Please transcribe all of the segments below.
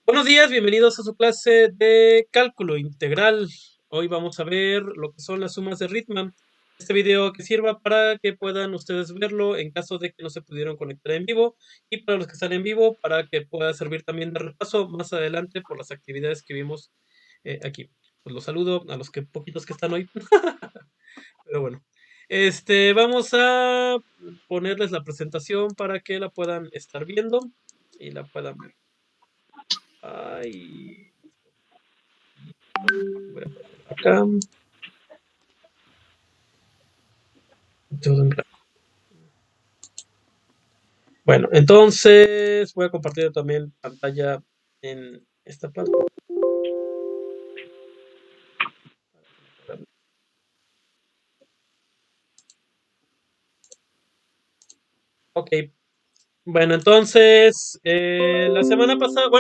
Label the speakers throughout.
Speaker 1: Buenos días, bienvenidos a su clase de cálculo integral. Hoy vamos a ver lo que son las sumas de Riemann. Este video que sirva para que puedan ustedes verlo en caso de que no se pudieron conectar en vivo y para los que están en vivo para que pueda servir también de repaso más adelante por las actividades que vimos aquí. Pues los saludo a los que poquitos que están hoy, pero bueno. Vamos a ponerles la presentación para que la puedan estar viendo y la puedan ver. Ay, voy a poner acá. Todo en blanco. Bueno, entonces voy a compartir también pantalla en esta parte. Ok, bueno, entonces la semana pasada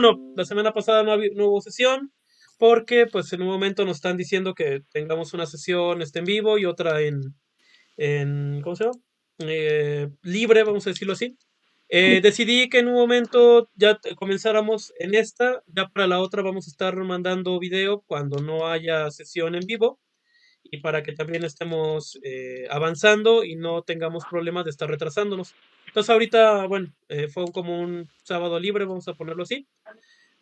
Speaker 1: no hubo sesión porque pues en un momento nos están diciendo que tengamos una sesión en vivo y otra ¿cómo se llama? Libre, vamos a decirlo así. Decidí que en un momento ya comenzáramos en esta, ya para la otra vamos a estar mandando video cuando no haya sesión en vivo y para que también estemos avanzando y no tengamos problemas de estar retrasándonos. Entonces ahorita, bueno, fue como un sábado libre, vamos a ponerlo así.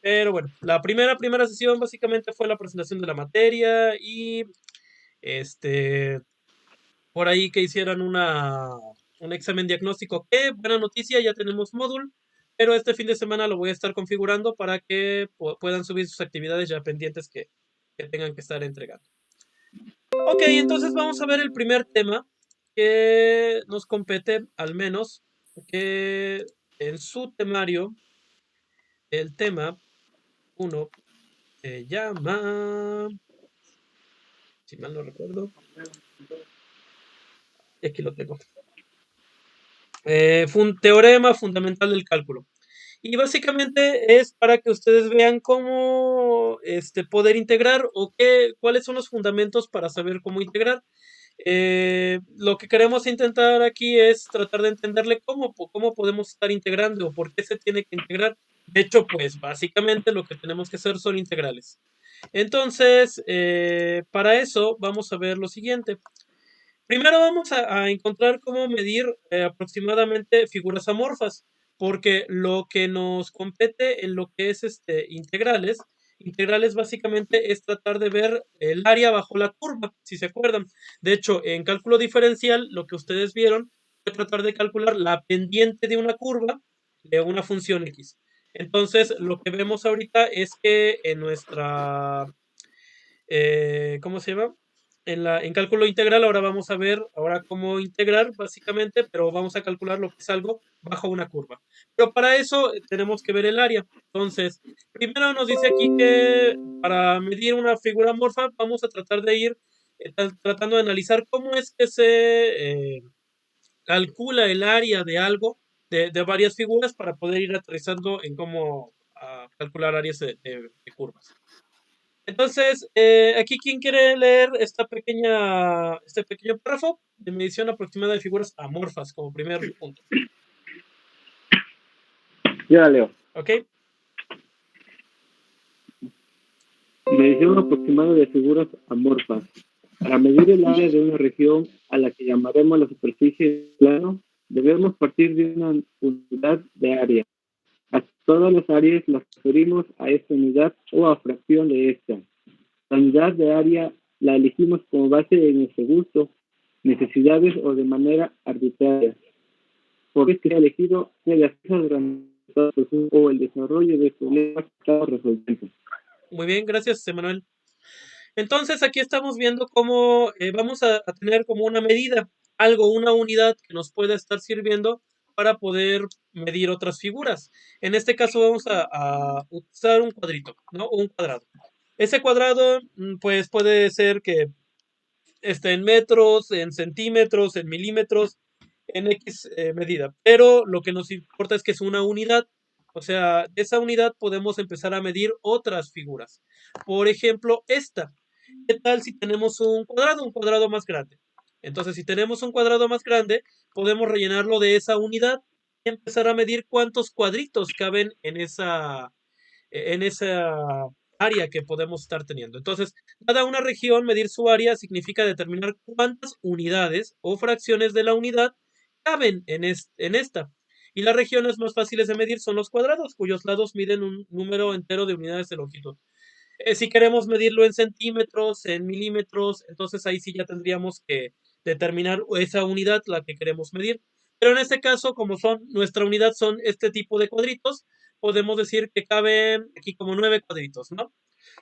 Speaker 1: Pero bueno, la primera sesión básicamente fue la presentación de la materia y este, por ahí que hicieran un examen diagnóstico. Qué buena noticia, ya tenemos módulo, pero este fin de semana lo voy a estar configurando para que puedan subir sus actividades ya pendientes que tengan que estar entregando. Ok, entonces vamos a ver el primer tema que nos compete, al menos, que en su temario, el tema uno se llama, si mal no recuerdo, y aquí lo tengo. Fue un teorema fundamental del cálculo. Y básicamente es para que ustedes vean cómo poder integrar o cuáles son los fundamentos para saber cómo integrar. Lo que queremos intentar aquí es tratar de entenderle cómo podemos estar integrando o por qué se tiene que integrar. De hecho, pues básicamente lo que tenemos que hacer son integrales. Entonces, para eso vamos a ver lo siguiente. Primero vamos a encontrar cómo medir aproximadamente figuras amorfas, porque lo que nos compete en lo que es integrales básicamente es tratar de ver el área bajo la curva, si se acuerdan. De hecho, en cálculo diferencial, lo que ustedes vieron fue tratar de calcular la pendiente de una curva de una función X. Entonces, lo que vemos ahorita es que en ¿cómo se llama? En cálculo integral ahora vamos a ver ahora cómo integrar básicamente, pero vamos a calcular lo que es algo bajo una curva. Pero para eso tenemos que ver el área. Entonces, primero nos dice aquí que para medir una figura amorfa vamos a tratar de ir tratando de analizar cómo es que se calcula el área de algo, de varias figuras para poder ir aterrizando en cómo calcular áreas de curvas. Entonces, aquí, ¿quién quiere leer este pequeño párrafo de medición aproximada de figuras amorfas como primer punto?
Speaker 2: Yo la leo.
Speaker 1: ¿Ok?
Speaker 2: Medición aproximada de figuras amorfas. Para medir el área de una región a la que llamaremos la superficie plano, debemos partir de una unidad de área. A todas las áreas las referimos a esta unidad o a fracción de esta. La unidad de área la elegimos como base de nuestro gusto, necesidades o de manera arbitraria. Por que se ha elegido el acceso durante o el desarrollo de problemas que estamos resolviendo.
Speaker 1: Muy bien, gracias, Emanuel. Entonces, aquí estamos viendo cómo vamos a tener como una medida, una unidad que nos pueda estar sirviendo para poder medir otras figuras. En este caso vamos a usar un cuadrito, ¿no? O un cuadrado. Ese cuadrado, pues puede ser que esté en metros, en centímetros, en milímetros, en X medida. Pero lo que nos importa es que es una unidad. O sea, de esa unidad podemos empezar a medir otras figuras. Por ejemplo, esta. ¿Qué tal si tenemos un cuadrado más grande? Entonces, si tenemos un cuadrado más grande, podemos rellenarlo de esa unidad y empezar a medir cuántos cuadritos caben en esa área que podemos estar teniendo. Entonces, dada una región, medir su área significa determinar cuántas unidades o fracciones de la unidad caben en esta. Y las regiones más fáciles de medir son los cuadrados, cuyos lados miden un número entero de unidades de longitud. Si queremos medirlo en centímetros, en milímetros, entonces ahí sí ya tendríamos que determinar esa unidad, la que queremos medir. Pero en este caso, como nuestra unidad son este tipo de cuadritos, podemos decir que caben aquí como 9 cuadritos, ¿no?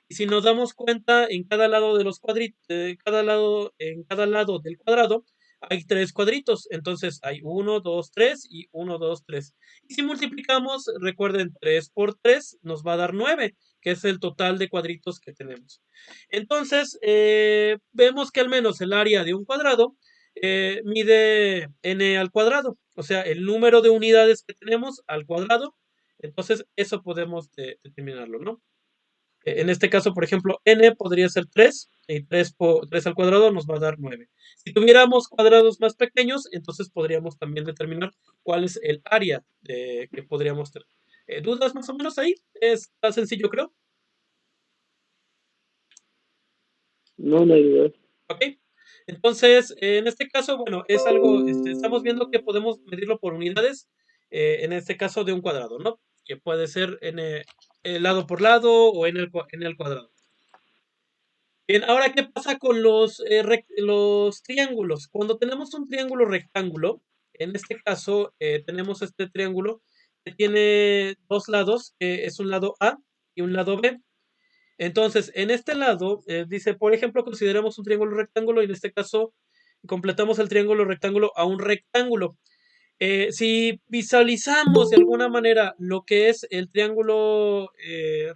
Speaker 1: Y si nos damos cuenta, en cada lado de los cuadritos, en cada lado del cuadrado, hay 3 cuadritos. Entonces hay uno, 2, 3 y uno, 2, 3. Y si multiplicamos, recuerden, 3 por 3 nos va a dar 9, que es el total de cuadritos que tenemos. Entonces, vemos que al menos el área de un cuadrado mide n al cuadrado, o sea, el número de unidades que tenemos al cuadrado. Entonces, eso podemos determinarlo, ¿no? En este caso, por ejemplo, n podría ser 3 y 3 al cuadrado nos va a dar 9. Si tuviéramos cuadrados más pequeños, entonces podríamos también determinar cuál es el área que podríamos tener. ¿Dudas más o menos ahí? Está sencillo, creo.
Speaker 2: No, no hay duda.
Speaker 1: Ok. Entonces, en este caso, bueno, es algo, estamos viendo que podemos medirlo por unidades, en este caso de un cuadrado, ¿no? Que puede ser lado por lado o en el cuadrado. Bien, ahora, ¿qué pasa con los triángulos? Cuando tenemos un triángulo rectángulo, en este caso tenemos este triángulo que tiene dos lados, que es un lado A y un lado B. Entonces, en este lado, dice, por ejemplo, consideremos un triángulo rectángulo y en este caso completamos el triángulo rectángulo a un rectángulo. Si visualizamos de alguna manera lo que es el triángulo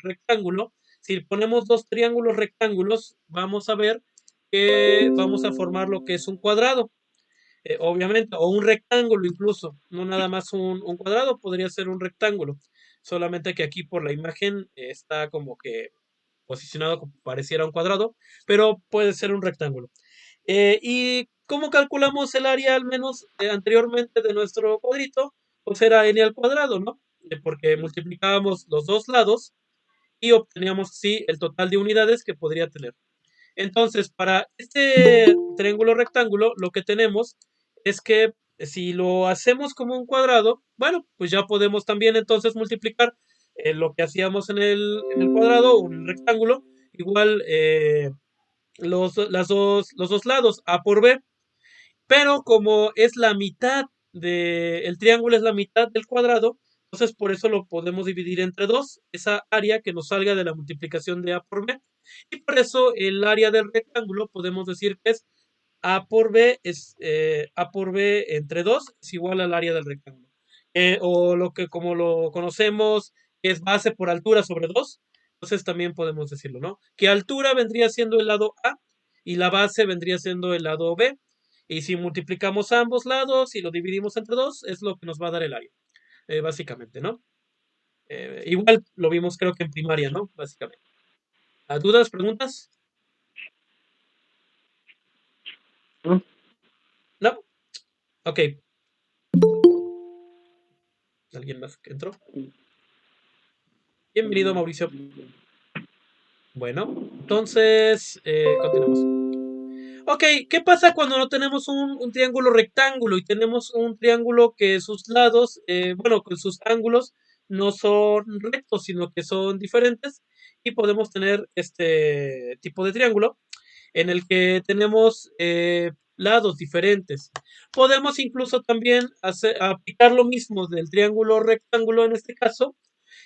Speaker 1: rectángulo, si ponemos dos triángulos rectángulos, vamos a ver que vamos a formar lo que es un cuadrado, obviamente, o un rectángulo incluso, no nada más un cuadrado, podría ser un rectángulo, solamente que aquí por la imagen está como que posicionado como pareciera un cuadrado, pero puede ser un rectángulo. ¿Y cómo calculamos el área al menos anteriormente de nuestro cuadrito? Pues era n al cuadrado, ¿no? Porque multiplicábamos los dos lados y obteníamos así el total de unidades que podría tener. Entonces, para este triángulo rectángulo, lo que tenemos es que si lo hacemos como un cuadrado, bueno, pues ya podemos también entonces multiplicar lo que hacíamos en el cuadrado o en el rectángulo, igual los dos lados, A por B, pero como es la mitad el triángulo es la mitad del cuadrado, entonces por eso lo podemos dividir entre dos, esa área que nos salga de la multiplicación de A por B. Y por eso el área del rectángulo podemos decir que es A por B, A por B entre 2 es igual al área del rectángulo. O lo que como lo conocemos, que es base por altura sobre 2, entonces también podemos decirlo, ¿no? Que altura vendría siendo el lado A y la base vendría siendo el lado B. Y si multiplicamos ambos lados y lo dividimos entre 2 es lo que nos va a dar el área, básicamente, ¿no? Igual lo vimos creo que en primaria, ¿no? Básicamente. ¿A dudas, preguntas?
Speaker 2: ¿No?
Speaker 1: ¿No? Ok. ¿Alguien más que entró? Bienvenido, Mauricio. Bueno, entonces, continuamos. Ok, ¿qué pasa cuando no tenemos un triángulo rectángulo y tenemos un triángulo que sus lados, bueno, con sus ángulos no son rectos, sino que son diferentes y podemos tener este tipo de triángulo en el que tenemos lados diferentes? Podemos incluso también aplicar lo mismo del triángulo rectángulo en este caso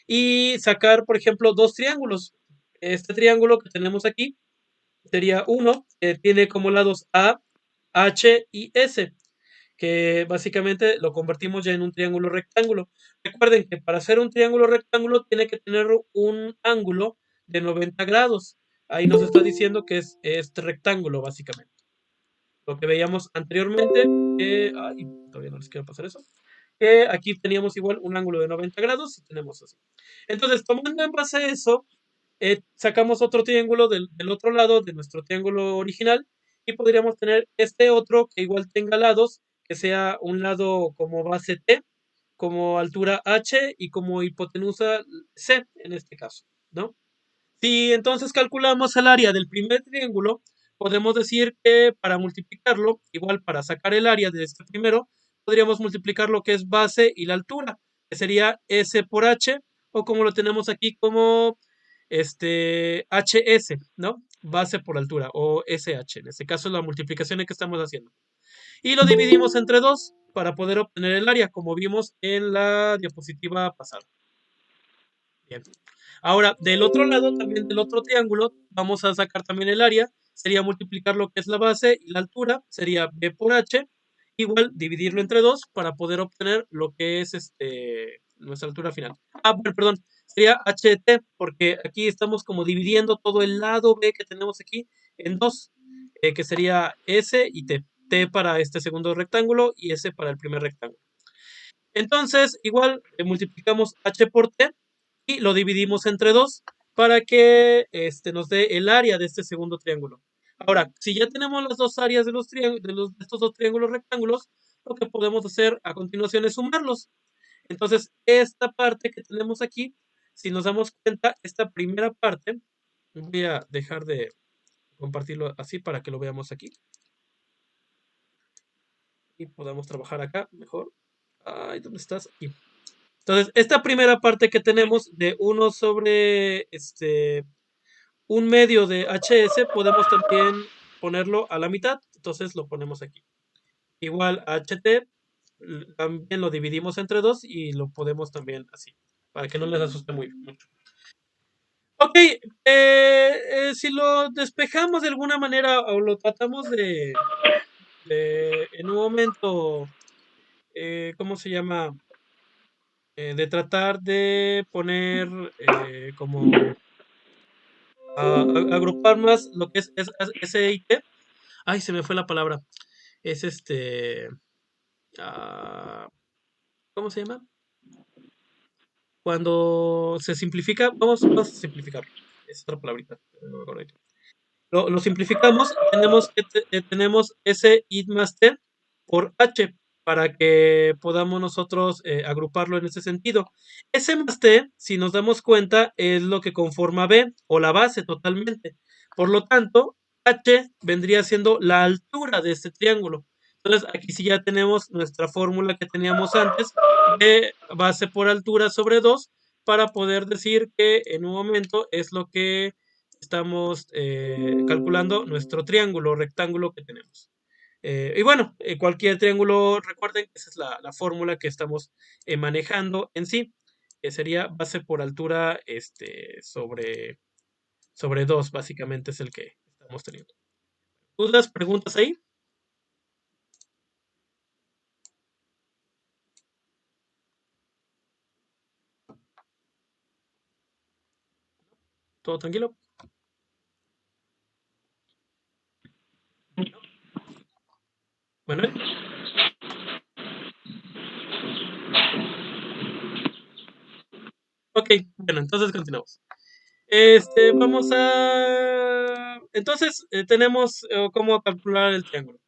Speaker 1: y sacar, por ejemplo, dos triángulos. Este triángulo que tenemos aquí sería uno, que tiene como lados A, H y S, que básicamente lo convertimos ya en un triángulo rectángulo. Recuerden que para hacer un triángulo rectángulo tiene que tener un ángulo de 90 grados. Ahí nos está diciendo que es este rectángulo, básicamente. Lo que veíamos anteriormente, ay, todavía no les quiero pasar eso, que aquí teníamos igual un ángulo de 90 grados y tenemos así. Entonces, tomando en base a eso, sacamos otro triángulo del otro lado de nuestro triángulo original y podríamos tener este otro que igual tenga lados, que sea un lado como base T como altura h y como hipotenusa c en este caso, ¿no? Si entonces calculamos el área del primer triángulo, podemos decir que para multiplicarlo, igual para sacar el área de este primero, podríamos multiplicar lo que es base y la altura, que sería S por H, o como lo tenemos aquí como HS, ¿no? Base por altura, o SH. En este caso es la multiplicación que estamos haciendo. Y lo dividimos entre 2 para poder obtener el área, como vimos en la diapositiva pasada. Bien. Ahora, del otro lado, también del otro triángulo, vamos a sacar también el área. Sería multiplicar lo que es la base y la altura. Sería B por H. Igual, dividirlo entre 2 para poder obtener lo que es nuestra altura final. Ah, bueno, perdón. Sería HT, porque aquí estamos como dividiendo todo el lado B que tenemos aquí en 2, que sería S y T. T para este segundo rectángulo y S para el primer rectángulo. Entonces, igual, multiplicamos H por T y lo dividimos entre 2 para que nos dé el área de este segundo triángulo. Ahora, si ya tenemos las dos áreas de estos dos triángulos rectángulos, lo que podemos hacer a continuación es sumarlos. Entonces, esta parte que tenemos aquí, si nos damos cuenta, esta primera parte, voy a dejar de compartirlo así para que lo veamos aquí y podamos trabajar acá mejor. Ay, ¿dónde estás? Aquí. Entonces, esta primera parte que tenemos de 1 sobre un medio de HS, podemos también ponerlo a la mitad. Entonces lo ponemos aquí. Igual HT, también lo dividimos entre 2 y lo podemos también así, para que no les asuste mucho. Ok, si lo despejamos de alguna manera o lo tratamos en un momento, ¿cómo se llama? De tratar de poner como agrupar más lo que es S y T. Ay, se me fue la palabra. Es ah, ¿cómo se llama? Cuando se simplifica, vamos a simplificarlo. Es otra palabrita. No me acuerdo ahorita. Lo simplificamos y tenemos S I más T por H para que podamos nosotros agruparlo en ese sentido. S más T, si nos damos cuenta, es lo que conforma B o la base totalmente. Por lo tanto, H vendría siendo la altura de este triángulo. Entonces, aquí sí ya tenemos nuestra fórmula que teníamos antes de base por altura sobre 2 para poder decir que en un momento es lo que estamos calculando nuestro triángulo rectángulo que tenemos. Y bueno, cualquier triángulo, recuerden que esa es la fórmula que estamos manejando en sí, que sería base por altura sobre 2, básicamente es el que estamos teniendo. ¿Dudas, preguntas ahí? ¿Todo tranquilo? Manuel. Ok, bueno, entonces continuamos. Vamos a... Entonces, tenemos cómo calcular el triángulo.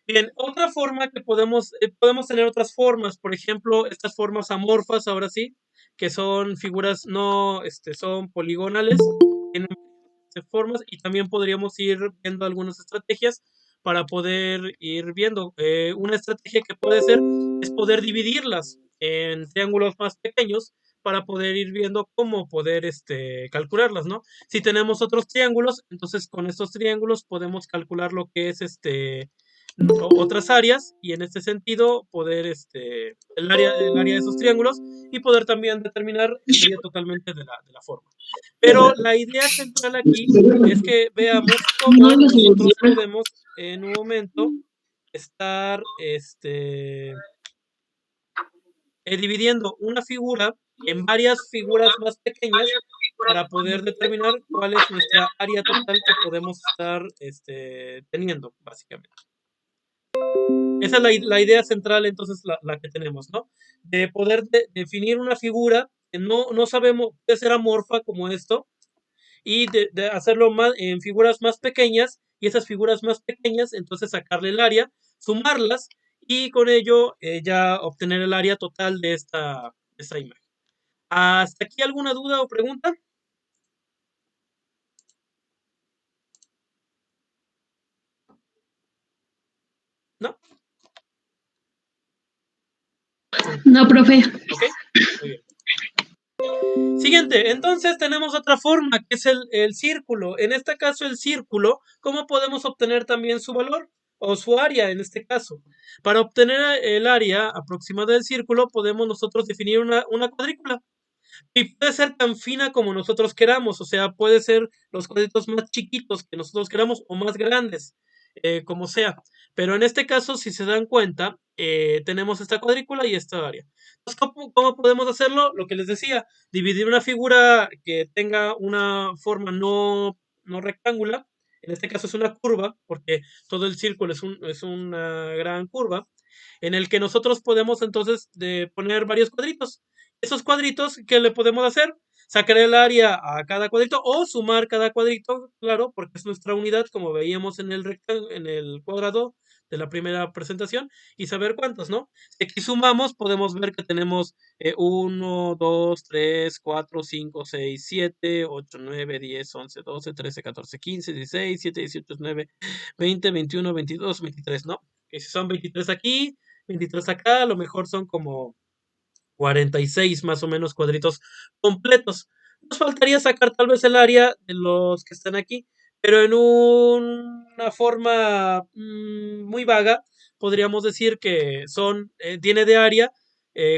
Speaker 1: Bien, otra forma que podemos tener otras formas, por ejemplo, estas formas amorfas, ahora sí, que son figuras no, son poligonales, tienen formas y también podríamos ir viendo algunas estrategias para poder ir viendo. Una estrategia que puede ser es poder dividirlas en triángulos más pequeños para poder ir viendo cómo poder calcularlas, ¿no? Si tenemos otros triángulos, entonces con estos triángulos podemos calcular lo que es otras áreas y en este sentido poder el área de esos triángulos y poder también determinar el área totalmente de la forma. Pero la idea central aquí es que veamos cómo nosotros podemos en un momento estar dividiendo una figura en varias figuras más pequeñas para poder determinar cuál es nuestra área total que podemos estar teniendo, básicamente. Esa es la idea central, entonces, la que tenemos, ¿no? De poder definir una figura que no sabemos, puede ser amorfa como esto, y de hacerlo más, en figuras más pequeñas, y esas figuras más pequeñas, entonces sacarle el área, sumarlas, y con ello ya obtener el área total de esta imagen. ¿Hasta aquí alguna duda o pregunta? ¿No?
Speaker 3: No, profe.
Speaker 1: Ok, muy bien. Siguiente, entonces tenemos otra forma, que es el círculo. En este caso, el círculo, ¿cómo podemos obtener también su valor? O su área, en este caso. Para obtener el área aproximada del círculo, podemos nosotros definir una cuadrícula. Y puede ser tan fina como nosotros queramos, o sea, puede ser los cuadritos más chiquitos que nosotros queramos o más grandes, como sea. Pero en este caso, si se dan cuenta, tenemos esta cuadrícula y esta área. Entonces, ¿cómo podemos hacerlo? Lo que les decía, dividir una figura que tenga una forma no rectangular, en este caso es una curva, porque todo el círculo es una gran curva, en el que nosotros podemos entonces poner varios cuadritos. Esos cuadritos, ¿qué le podemos hacer? Sacar el área a cada cuadrito o sumar cada cuadrito, claro, porque es nuestra unidad, como veíamos en el cuadrado de la primera presentación, y saber cuántos, ¿no? Si aquí sumamos, podemos ver que tenemos 1, 2, 3, 4, 5, 6, 7, 8, 9, 10, 11, 12, 13, 14, 15, 16, 17, 18, 19, 20, 21, 22, 23, ¿no? Que si son 23 aquí, 23 acá, a lo mejor son como 46 más o menos cuadritos completos. Nos faltaría sacar tal vez el área de los que están aquí, pero en una forma muy vaga, podríamos decir que tiene de área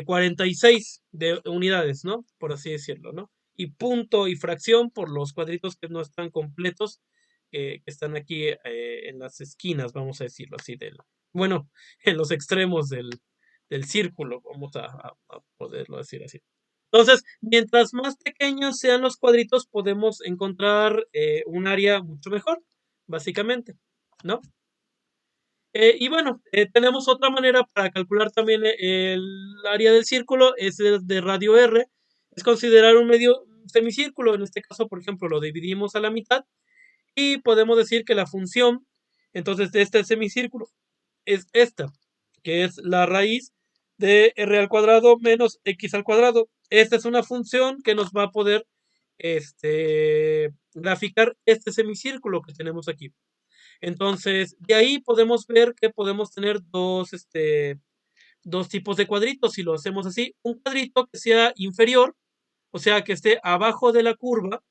Speaker 1: 46 de unidades, ¿no? Por así decirlo, ¿no? Y punto y fracción por los cuadritos que no están completos, que están aquí en las esquinas, vamos a decirlo así, bueno, en los extremos del círculo, vamos a poderlo decir así. Entonces, mientras más pequeños sean los cuadritos, podemos encontrar un área mucho mejor, básicamente, ¿no? Y bueno, tenemos otra manera para calcular también el área del círculo, es el de radio R, es considerar un medio semicírculo, en este caso, por ejemplo, lo dividimos a la mitad y podemos decir que la función, entonces, de este semicírculo es esta, que es la raíz de r al cuadrado menos x al cuadrado. Esta es una función que nos va a poder graficar este semicírculo que tenemos aquí. Entonces, de ahí podemos ver que podemos tener dos tipos de cuadritos. Si lo hacemos así, un cuadrito que sea inferior, o sea, que esté abajo de la curva,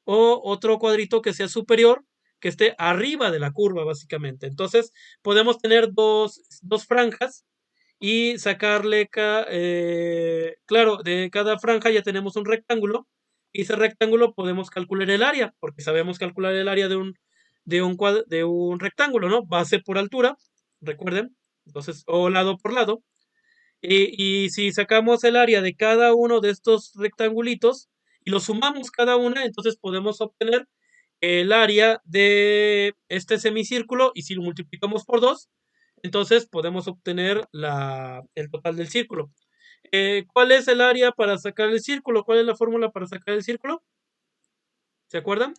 Speaker 1: o otro cuadrito que sea superior, que esté arriba de la curva, básicamente. Entonces, podemos tener dos franjas y sacarle, claro, de cada franja ya tenemos un rectángulo, y ese rectángulo podemos calcular el área, porque sabemos calcular el área de un rectángulo, ¿no? Base por altura, recuerden, entonces, o lado por lado. Y si sacamos el área de cada uno de estos rectangulitos y lo sumamos cada una, entonces podemos obtener el área de este semicírculo, y si lo multiplicamos por 2, entonces podemos obtener el total del círculo. ¿Cuál es el área para sacar el círculo? ¿Cuál es la fórmula para sacar el círculo? ¿Se acuerdan?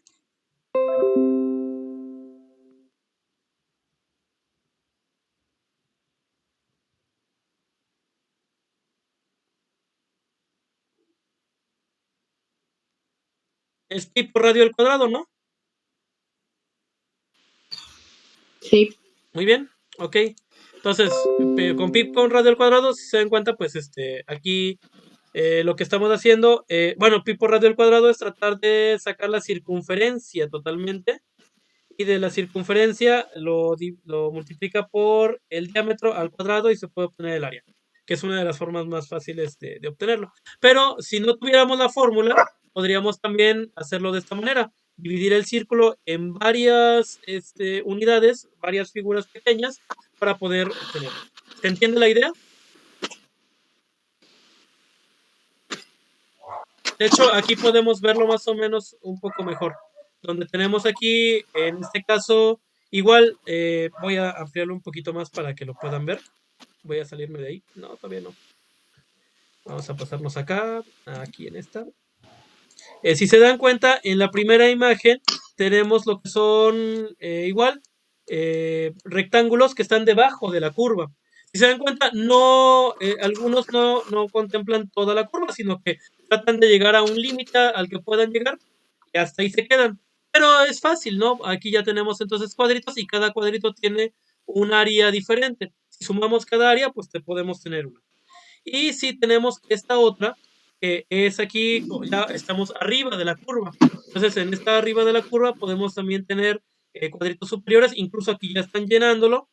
Speaker 1: Es pi por radio al cuadrado, ¿no?
Speaker 3: Sí.
Speaker 1: Muy bien, ok. Entonces, con pi por radio al cuadrado, si se dan cuenta, pues aquí lo que estamos haciendo, bueno, pi por radio al cuadrado es tratar de sacar la circunferencia totalmente, y de la circunferencia lo multiplica por el diámetro al cuadrado y se puede obtener el área, que es una de las formas más fáciles de obtenerlo. Pero si no tuviéramos la fórmula, podríamos también hacerlo de esta manera: dividir el círculo en varias unidades, varias figuras pequeñas, para poder obtenerlo. ¿Se entiende la idea? De hecho, aquí podemos verlo más o menos un poco mejor. Donde tenemos aquí, en este caso, igual voy a ampliarlo un poquito más para que lo puedan ver. Voy a salirme de ahí. No, todavía no. Vamos a pasarnos acá, aquí en esta. Si se dan cuenta, en la primera imagen tenemos lo que son igual rectángulos que están debajo de la curva. Si se dan cuenta, no, algunos no contemplan toda la curva, sino que tratan de llegar a un límite al que puedan llegar y hasta ahí se quedan. Pero es fácil, ¿no? Aquí ya tenemos entonces cuadritos y cada cuadrito tiene un área diferente. Si sumamos cada área, pues te podemos tener una. Y si tenemos esta otra, que es aquí, ya estamos arriba de la curva. Entonces, en esta arriba de la curva podemos también tener cuadritos superiores, incluso aquí ya están llenándolo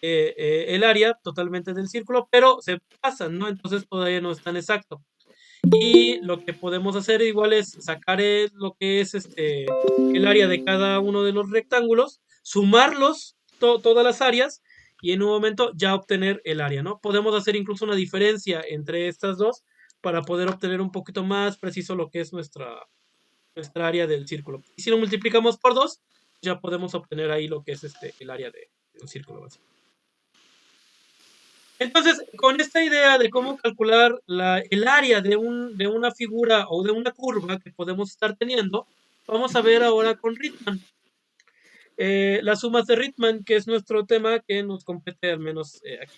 Speaker 1: el área totalmente del círculo, pero se pasan, ¿no? Entonces todavía no es tan exacto. Y lo que podemos hacer igual es sacar lo que es el área de cada uno de los rectángulos, sumarlos todas las áreas y en un momento ya obtener el área, ¿no? Podemos hacer incluso una diferencia entre estas dos para poder obtener un poquito más preciso lo que es nuestra área del círculo. Y si lo multiplicamos por 2, ya podemos obtener ahí lo que es el área del círculo básico. Entonces, con esta idea de cómo calcular el área de una figura o de una curva que podemos estar teniendo, vamos a ver ahora con Riemann. Las sumas de Riemann, que es nuestro tema que nos compete al menos aquí.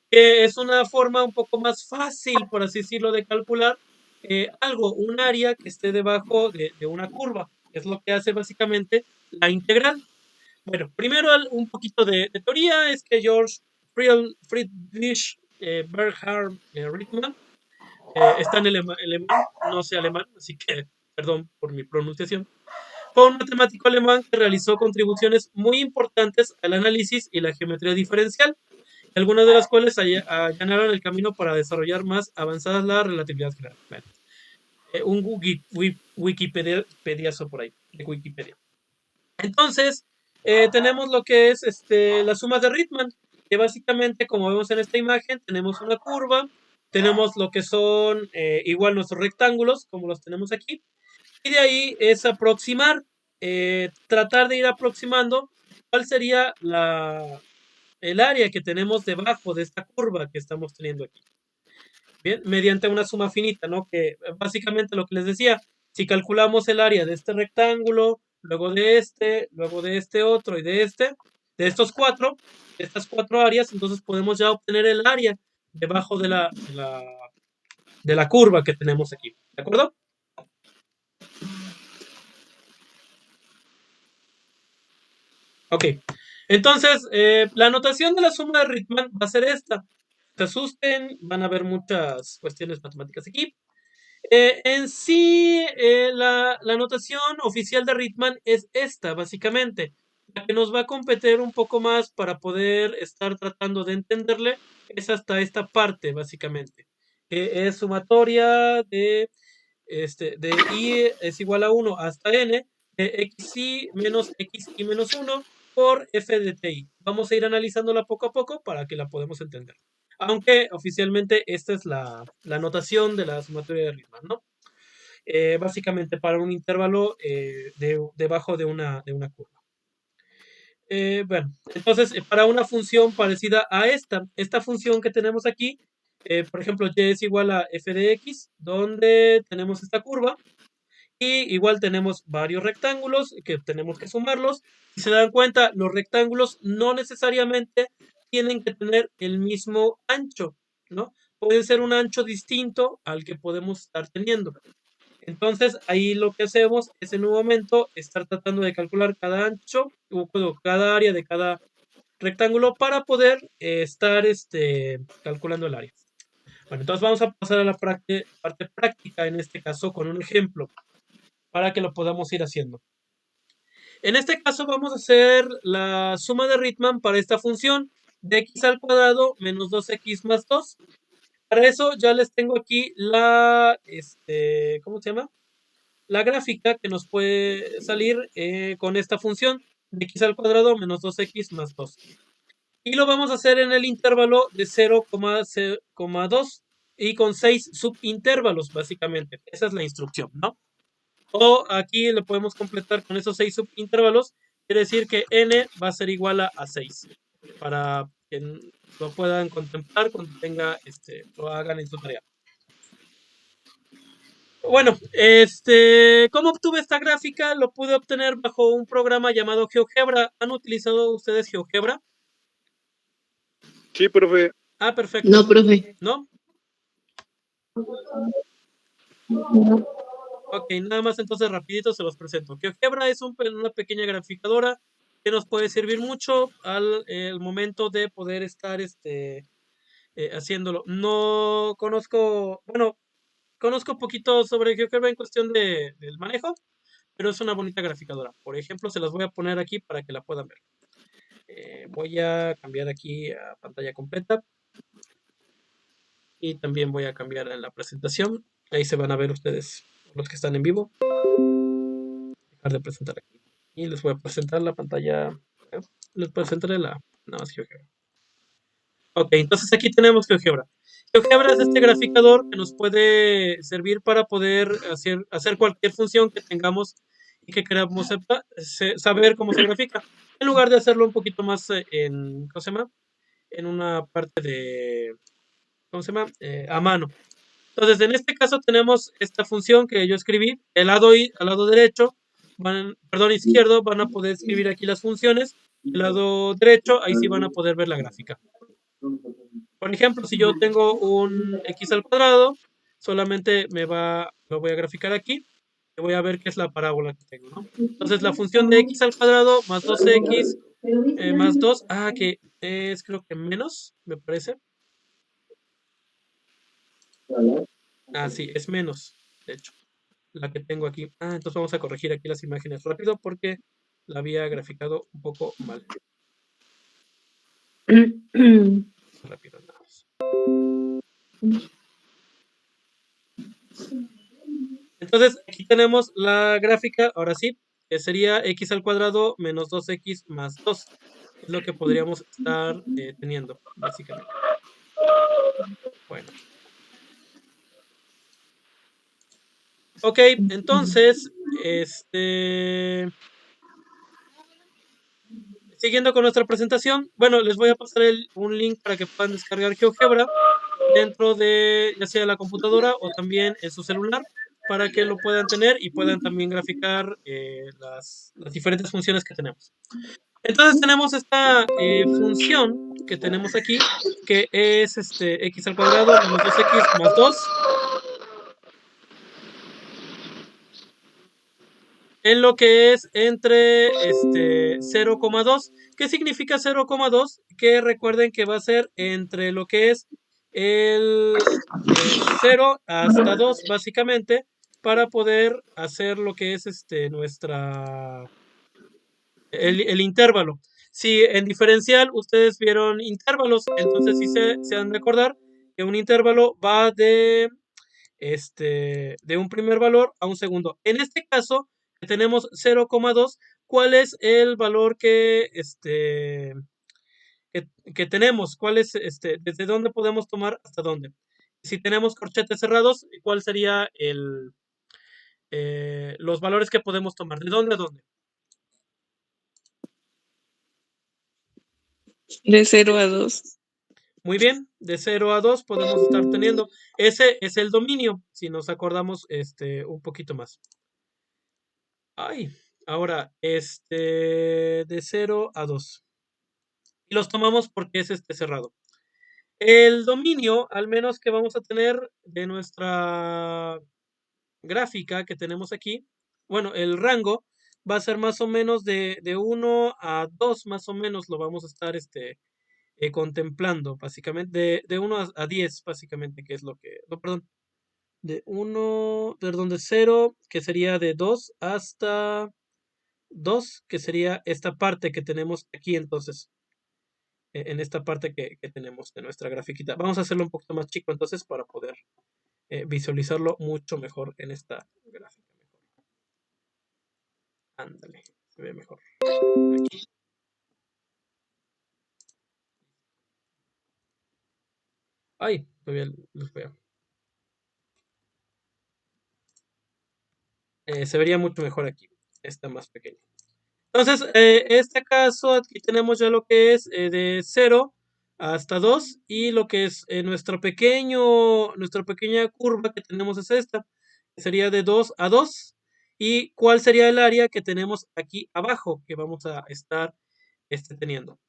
Speaker 1: Que es una forma un poco más fácil, por así decirlo, de calcular un área que esté debajo de una curva. Es lo que hace básicamente la integral. Bueno, primero un poquito de teoría, es que George Friedrich Bernhard Riemann está en alemán, no sé alemán, así que perdón por mi pronunciación. Fue un matemático alemán que realizó contribuciones muy importantes al análisis y la geometría diferencial, algunas de las cuales allanaron el camino para desarrollar más avanzadas la relatividad general. Bueno, un Wikipediazo por ahí, de Wikipedia. Entonces, tenemos lo que es las sumas de Riemann, que básicamente, como vemos en esta imagen, tenemos una curva, tenemos lo que son igual nuestros rectángulos, como los tenemos aquí, y de ahí es aproximar, tratar de ir aproximando cuál sería el área que tenemos debajo de esta curva que estamos teniendo aquí. Bien, mediante una suma finita, ¿no? Que básicamente lo que les decía, si calculamos el área de este rectángulo, luego de este otro y de estos cuatro, de estas cuatro áreas, entonces podemos ya obtener el área debajo de la curva que tenemos aquí. ¿De acuerdo? Ok. Entonces, la notación de la suma de Riemann va a ser esta. Se asusten, van a ver muchas cuestiones matemáticas aquí. En sí, la notación oficial de Riemann es esta, básicamente. La que nos va a competir un poco más para poder estar tratando de entenderle es hasta esta parte, básicamente. Que es sumatoria de I es igual a 1 hasta n de xi menos xi menos 1 por f de ti. Vamos a ir analizándola poco a poco para que la podamos entender. Aunque oficialmente esta es la notación de la sumatoria de Riemann, ¿no? Básicamente para un intervalo debajo de una curva. Bueno, entonces para una función parecida a esta función que tenemos aquí, por ejemplo, y es igual a f de x, donde tenemos esta curva, y igual tenemos varios rectángulos que tenemos que sumarlos. Si se dan cuenta, los rectángulos no necesariamente tienen que tener el mismo ancho, ¿no? Puede ser un ancho distinto al que podemos estar teniendo. Entonces, ahí lo que hacemos es en un momento estar tratando de calcular cada ancho, o cada área de cada rectángulo para poder estar calculando el área. Bueno, entonces vamos a pasar a la parte práctica, en este caso con un ejemplo, para que lo podamos ir haciendo. En este caso vamos a hacer la suma de Riemann para esta función de x al cuadrado menos 2x más 2. Para eso ya les tengo aquí ¿cómo se llama? La gráfica que nos puede salir con esta función de x al cuadrado menos 2x más 2. Y lo vamos a hacer en el intervalo de 0,2 y con 6 subintervalos, básicamente. Esa es la instrucción, ¿no? O aquí lo podemos completar con esos 6 subintervalos. Quiere decir que n va a ser igual a 6. Para que lo puedan contemplar cuando lo hagan en su tarea. Bueno, ¿cómo obtuve esta gráfica? Lo pude obtener bajo un programa llamado GeoGebra. ¿Han utilizado ustedes GeoGebra?
Speaker 4: Sí, profe.
Speaker 1: Ah, perfecto.
Speaker 3: No, profe.
Speaker 1: ¿No? Ok, nada más entonces rapidito se los presento. GeoGebra es una pequeña graficadora que nos puede servir mucho al el momento de poder estar haciéndolo. No conozco, bueno, conozco poquito sobre GeoGebra en cuestión del manejo, pero es una bonita graficadora. Por ejemplo, se las voy a poner aquí para que la puedan ver. Voy a cambiar aquí a pantalla completa y también voy a cambiar en la presentación. Ahí se van a ver ustedes los que están en vivo. Dejar de presentar aquí. Y les voy a presentar la pantalla. Les presentaré nada más GeoGebra. Ok, entonces aquí tenemos GeoGebra. GeoGebra es este graficador que nos puede servir para poder hacer cualquier función que tengamos y que queramos saber cómo se grafica. En lugar de hacerlo un poquito más ¿cómo se llama? En una parte de, ¿cómo se llama? A mano. Entonces, en este caso tenemos esta función que yo escribí. Al lado derecho, perdón, izquierdo, van a poder escribir aquí las funciones. El lado derecho, ahí sí van a poder ver la gráfica. Por ejemplo, si yo tengo un x al cuadrado, solamente lo voy a graficar aquí y voy a ver qué es la parábola que tengo, ¿no? Entonces, la función de x al cuadrado más 2x más 2, que es creo que menos, me parece. Sí, es menos, de hecho, la que tengo aquí. Entonces vamos a corregir aquí las imágenes rápido porque la había graficado un poco mal. Rápido, nada más. Entonces, aquí tenemos la gráfica, ahora sí, que sería x al cuadrado menos 2x más 2. Es lo que podríamos estar teniendo, básicamente. Bueno. Ok, entonces, siguiendo con nuestra presentación, bueno, les voy a pasar un link para que puedan descargar GeoGebra dentro de ya sea la computadora o también en su celular para que lo puedan tener y puedan también graficar las diferentes funciones que tenemos. Entonces tenemos esta función que tenemos aquí que es x al cuadrado menos 2x más 2 en lo que es entre 0,2. ¿Qué significa 0,2? Que recuerden que va a ser entre lo que es el 0 hasta 2, básicamente, para poder hacer lo que es el intervalo. Si en diferencial ustedes vieron intervalos, entonces sí se han de acordar que un intervalo va de un primer valor a un segundo. En este caso, que tenemos 0,2, ¿cuál es el valor que tenemos? ¿Cuál es desde dónde podemos tomar hasta dónde? Si tenemos corchetes cerrados, ¿cuál sería los valores que podemos tomar? ¿De dónde a dónde?
Speaker 4: De 0 a 2.
Speaker 1: Muy bien, de 0 a 2 podemos estar teniendo. Ese es el dominio, si nos acordamos un poquito más. Ahora, de 0 a 2. Y los tomamos porque es cerrado. El dominio, al menos que vamos a tener de nuestra gráfica que tenemos aquí, bueno, el rango va a ser más o menos de 1 a 2, más o menos lo vamos a estar contemplando, básicamente, de 1 a 10, básicamente, que es lo que, no, perdón, de 1, perdón, de 0, que sería de 2 hasta 2, que sería esta parte que tenemos aquí, entonces, en esta parte que tenemos de nuestra grafiquita. Vamos a hacerlo un poquito más chico, entonces, para poder visualizarlo mucho mejor en esta gráfica. Ándale, se ve mejor. Aquí. Todavía los veo. Se vería mucho mejor aquí. Está más pequeño. Entonces, este caso, aquí tenemos ya lo que es de 0 hasta 2 y lo que es nuestra pequeña curva que tenemos es esta, que sería de 2 a 2. ¿Y cuál sería el área que tenemos aquí abajo? Que vamos a estar esté teniendo.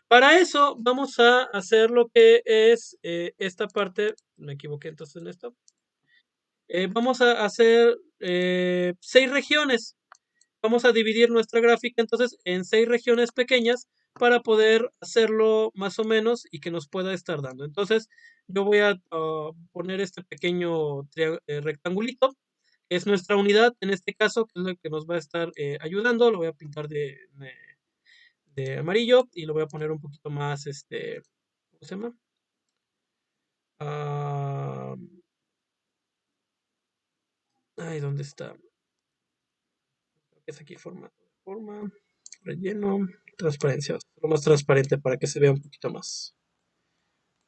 Speaker 1: Para eso vamos a hacer lo que es esta parte, me equivoqué entonces en esto. Vamos a hacer 6 regiones. Vamos a dividir nuestra gráfica entonces en 6 regiones pequeñas para poder hacerlo más o menos y que nos pueda estar dando. Entonces, yo voy a poner este pequeño rectangulito, que es nuestra unidad en este caso, que es lo que nos va a estar ayudando. Lo voy a pintar de amarillo y lo voy a poner un poquito más, ¿cómo se llama? Ah, ay, ¿dónde está? Es aquí forma, relleno, transparencia. Lo más transparente para que se vea un poquito más.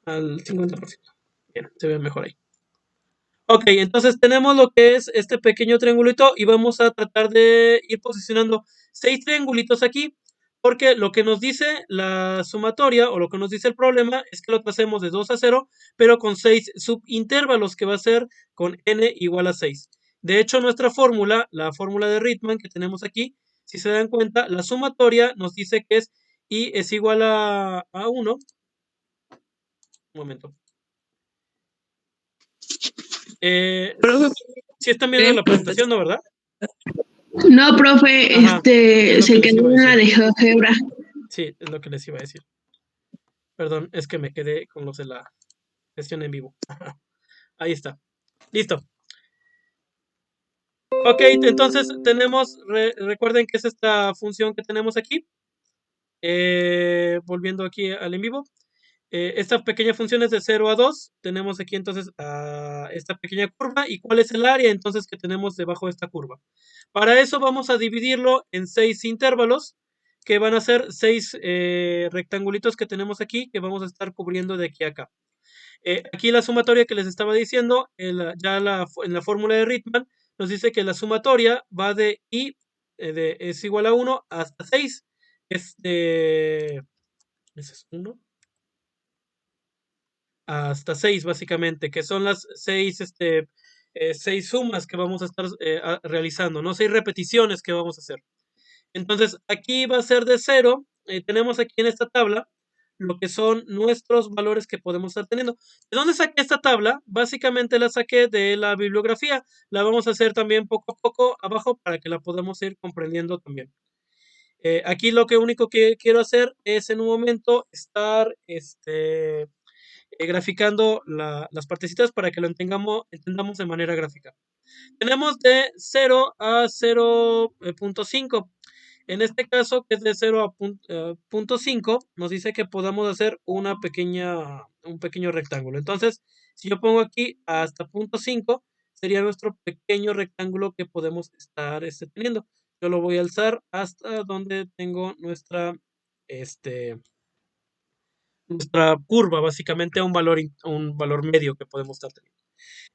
Speaker 1: Al 50%. Bien, se ve mejor ahí. Ok, entonces tenemos lo que es este pequeño triangulito y vamos a tratar de ir posicionando 6 triangulitos aquí, porque lo que nos dice la sumatoria o lo que nos dice el problema es que lo pasemos de 2 a 0, pero con 6 subintervalos, que va a ser con n igual a 6. De hecho, nuestra fórmula, la fórmula de Riemann que tenemos aquí, si se dan cuenta, la sumatoria nos dice que es i es igual a 1. Un momento.
Speaker 4: Profe,
Speaker 1: Si están viendo la presentación, ¿no, verdad?
Speaker 3: No, profe,
Speaker 1: Ajá, es lo que
Speaker 3: se
Speaker 1: les
Speaker 3: quedó
Speaker 1: iba a
Speaker 3: en la
Speaker 1: decir.
Speaker 3: de GeoGebra.
Speaker 1: Sí, es lo que les iba a decir. Perdón, es que me quedé con los de la sesión en vivo. Ahí está. Listo. Ok, entonces tenemos, recuerden que es esta función que tenemos aquí. Volviendo aquí al en vivo. Esta pequeña función es de 0 a 2. Tenemos aquí entonces esta pequeña curva. ¿Y cuál es el área entonces que tenemos debajo de esta curva? Para eso vamos a dividirlo en 6 intervalos, que van a ser 6 rectangulitos que tenemos aquí, que vamos a estar cubriendo de aquí a acá. Aquí la sumatoria que les estaba diciendo, en la fórmula de Riemann, nos dice que la sumatoria va de i es igual a 1 hasta 6. Ese es 1 hasta 6 básicamente, que son las 6 6 sumas que vamos a estar realizando, ¿no? 6 repeticiones que vamos a hacer. Entonces, aquí va a ser de 0. Tenemos aquí en esta tabla lo que son nuestros valores que podemos estar teniendo. ¿De dónde saqué esta tabla? Básicamente la saqué de la bibliografía. La vamos a hacer también poco a poco abajo para que la podamos ir comprendiendo también. Aquí lo que único que quiero hacer es en un momento estar graficando las partecitas para que lo entendamos de manera gráfica. Tenemos de 0 a 0.5. En este caso, que es de 0 a 0.5, nos dice que podamos hacer un pequeño rectángulo. Entonces, si yo pongo aquí hasta 0.5, sería nuestro pequeño rectángulo que podemos estar teniendo. Yo lo voy a alzar hasta donde tengo nuestra curva, básicamente a un valor medio que podemos estar teniendo.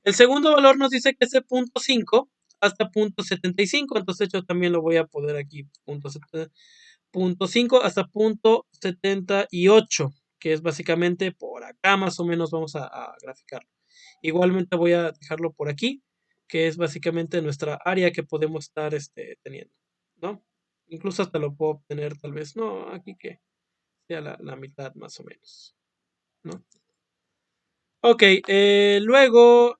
Speaker 1: El segundo valor nos dice que es de 0.5 hasta 0.75, entonces yo también lo voy a poner aquí, 0.5 hasta 0.78, que es básicamente por acá más o menos vamos a graficarlo. Igualmente voy a dejarlo por aquí, que es básicamente nuestra área que podemos estar teniendo, ¿no? Incluso hasta lo puedo obtener tal vez, no, aquí que sea la mitad más o menos, ¿no? Ok, luego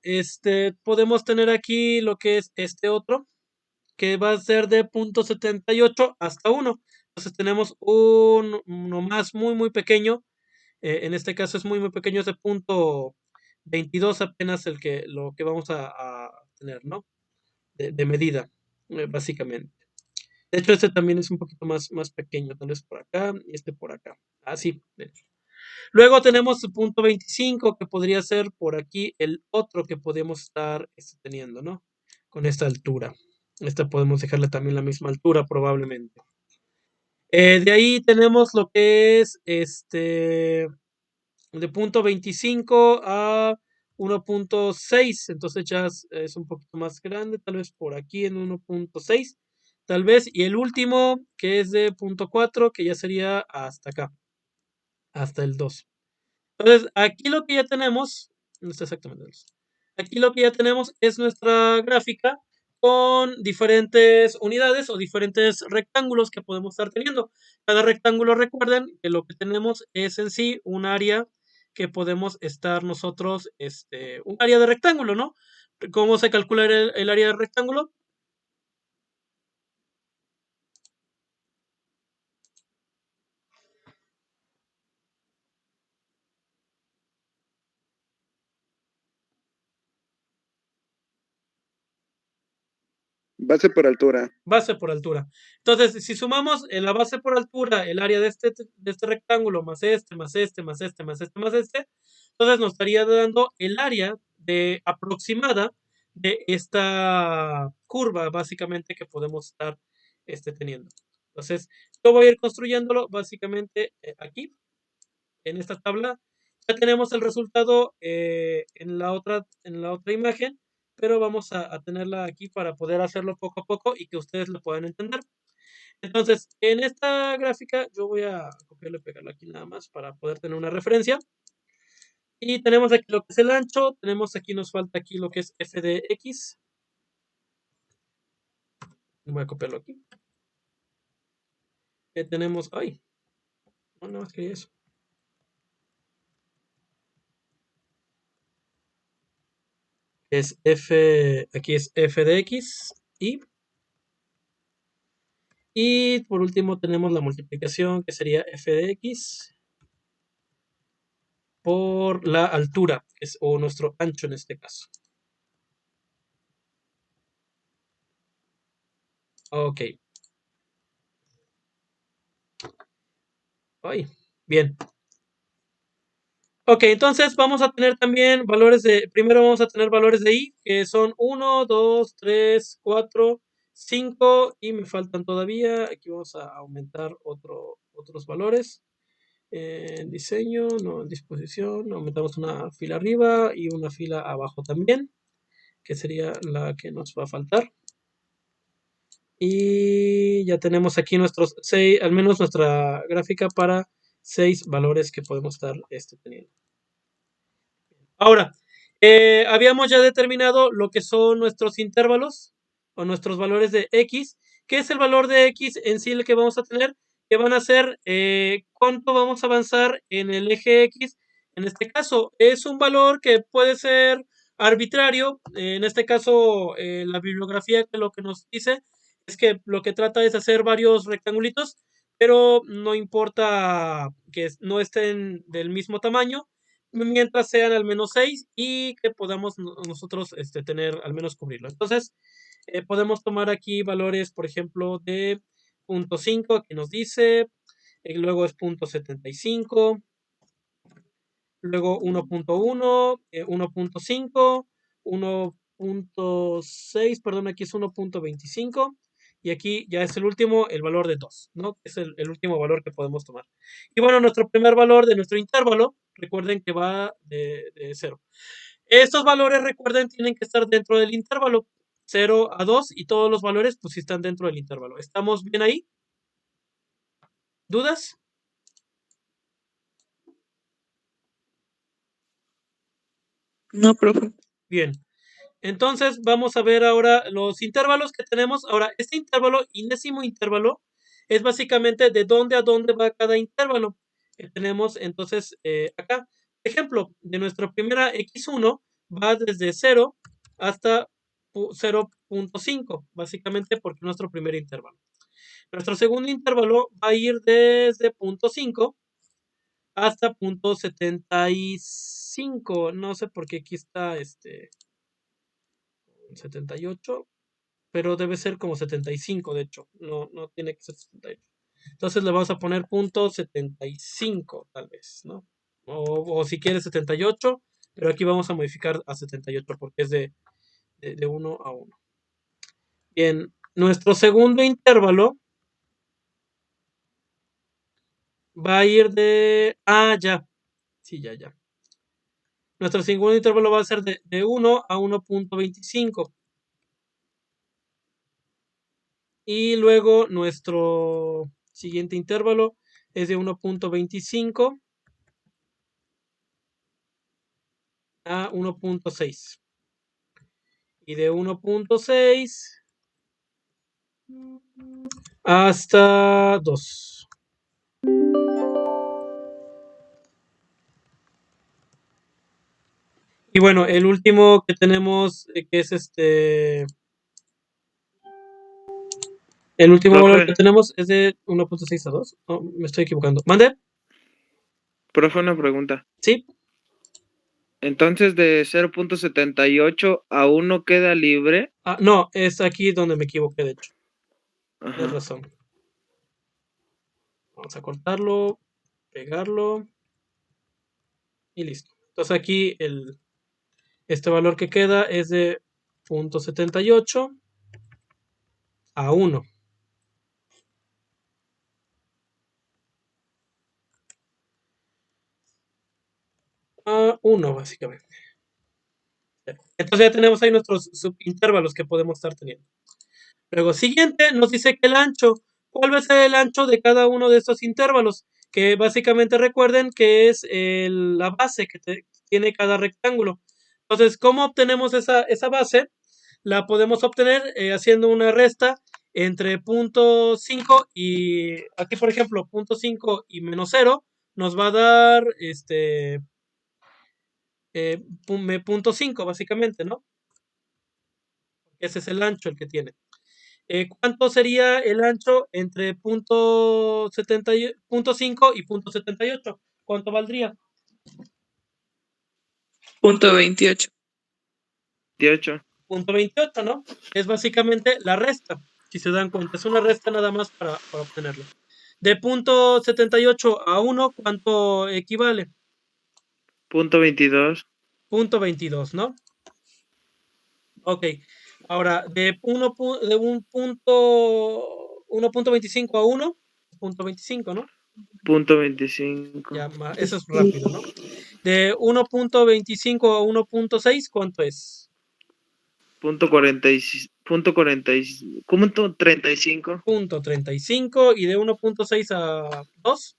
Speaker 1: podemos tener aquí lo que es este otro, que va a ser de 0.78 hasta 1. Entonces tenemos uno más muy, muy pequeño. En este caso es muy, muy pequeño, es de 0.22 apenas lo que vamos a tener, ¿no? De medida, básicamente. De hecho, este también es un poquito más pequeño, tal vez por acá y este por acá. Así, de hecho. Luego tenemos el 0.25, que podría ser por aquí el otro que podemos estar teniendo, ¿no? Con esta altura. Esta podemos dejarle también la misma altura probablemente. De ahí tenemos lo que es de 0.25 a 1.6. Entonces ya es un poquito más grande, tal vez por aquí en 1.6. Tal vez. Y el último, que es de 0.4, que ya sería hasta acá. Hasta el 2. Entonces, aquí lo que ya tenemos, no está exactamente eso. Aquí lo que ya tenemos es nuestra gráfica con diferentes unidades o diferentes rectángulos que podemos estar teniendo. Cada rectángulo, recuerden que lo que tenemos es en sí un área que podemos estar nosotros, un área de rectángulo, ¿no? ¿Cómo se calcula el área de rectángulo?
Speaker 5: Base por altura.
Speaker 1: Base por altura. Entonces, si sumamos en la base por altura el área de este rectángulo más este, más este, más este, más este, más este, entonces nos estaría dando el área aproximada de esta curva, básicamente, que podemos estar teniendo. Entonces, yo voy a ir construyéndolo básicamente aquí, en esta tabla. Ya tenemos el resultado en la otra imagen, pero vamos a tenerla aquí para poder hacerlo poco a poco y que ustedes lo puedan entender. Entonces, en esta gráfica yo voy a copiarlo y pegarlo aquí nada más para poder tener una referencia. Y tenemos aquí lo que es el ancho, tenemos aquí, nos falta aquí lo que es f de x. Voy a copiarlo aquí. Tenemos, ay, no, no, es que eso. Es f, aquí es f de x y por último tenemos la multiplicación que sería f de x por la altura, o nuestro ancho en este caso. Ok. Ay, bien. Ok, entonces vamos a tener también valores primero vamos a tener valores de i, que son 1, 2, 3, 4, 5, y me faltan todavía, aquí vamos a aumentar otros valores. En diseño, no, en disposición, aumentamos una fila arriba y una fila abajo también, que sería la que nos va a faltar. Y ya tenemos aquí nuestros 6, al menos nuestra gráfica para 6 valores que podemos estar teniendo. Ahora, habíamos ya determinado lo que son nuestros intervalos o nuestros valores de x. ¿Qué es el valor de x en sí el que vamos a tener? Que van a ser cuánto vamos a avanzar en el eje x. En este caso, es un valor que puede ser arbitrario. En este caso, la bibliografía que lo que nos dice es que lo que trata es hacer varios rectangulitos, pero no importa que no estén del mismo tamaño, mientras sean al menos 6 y que podamos nosotros tener, al menos cubrirlo. Entonces, podemos tomar aquí valores, por ejemplo, de 0.5, que nos dice, luego es 0.75, luego 1.1, 1.5, 1.6, perdón, aquí es 1.25. Y aquí ya es el último, el valor de 2, ¿no? Es el último valor que podemos tomar. Y bueno, nuestro primer valor de nuestro intervalo, recuerden que va de 0. Estos valores, recuerden, tienen que estar dentro del intervalo 0 a 2 y todos los valores pues sí están dentro del intervalo. ¿Estamos bien ahí? ¿Dudas?
Speaker 4: No, profe.
Speaker 1: Bien. Entonces vamos a ver ahora los intervalos que tenemos. Ahora, este intervalo y décimo intervalo es básicamente de dónde a dónde va cada intervalo que tenemos entonces acá. Ejemplo, de nuestra primera x1 va desde 0 hasta 0.5, básicamente porque es nuestro primer intervalo. Nuestro segundo intervalo va a ir desde 0.5 hasta 0.75. No sé por qué aquí está 78, pero debe ser como 75, de hecho, no tiene que ser 78. Entonces le vamos a poner punto 75, tal vez, ¿no? O si quieres 78, pero aquí vamos a modificar a 78 porque es de 1 a 1. Bien, nuestro segundo intervalo va a ir de... Ah, ya. Sí, ya. Nuestro segundo intervalo va a ser de 1 a 1.25. Y luego nuestro siguiente intervalo es de 1.25 a 1.6. y de 1.6 hasta 2. Y bueno, el último que tenemos, que es el último valor que
Speaker 5: Profe,
Speaker 1: tenemos es de 1.6 a 2. Oh, me estoy equivocando. ¿Mande?
Speaker 5: profe, una pregunta.
Speaker 1: Sí.
Speaker 5: Entonces, de 0.78 a 1 queda libre.
Speaker 1: Ah, no, es aquí donde me equivoqué, de hecho. Tienes
Speaker 5: Ajá.
Speaker 1: razón. Vamos a cortarlo, pegarlo y listo. Entonces aquí este valor que queda es de 0.78 a 1. A 1, básicamente. Entonces ya tenemos ahí nuestros subintervalos que podemos estar teniendo. Luego, siguiente, nos dice que el ancho. ¿Cuál va a ser el ancho de cada uno de estos intervalos? Que básicamente recuerden que es la base que tiene cada rectángulo. Entonces, ¿cómo obtenemos esa base? La podemos obtener haciendo una resta entre 0.5 y aquí, por ejemplo, 0.5 y menos 0 nos va a dar 0.5, básicamente, ¿no? Ese es el ancho el que tiene. ¿Cuánto sería el ancho entre punto 5 y punto 78? ¿Cuánto valdría?
Speaker 4: Punto 28.
Speaker 5: 28.
Speaker 1: Punto 28, ¿no? Es básicamente la resta. Si se dan cuenta, es una resta nada más para obtenerlo. De punto 78 a 1, ¿cuánto equivale?
Speaker 5: Punto 22.
Speaker 1: Punto 22, ¿no? Ok. Ahora, de un punto 1.25 a 1, punto 25, ¿no?
Speaker 5: Punto 25.
Speaker 1: Ya, eso es rápido, ¿no? De 1.25 a 1.6, ¿cuánto es?
Speaker 5: Punto 46. Punto 46. Punto 35.
Speaker 1: Punto 35 y de 1.6 a 2,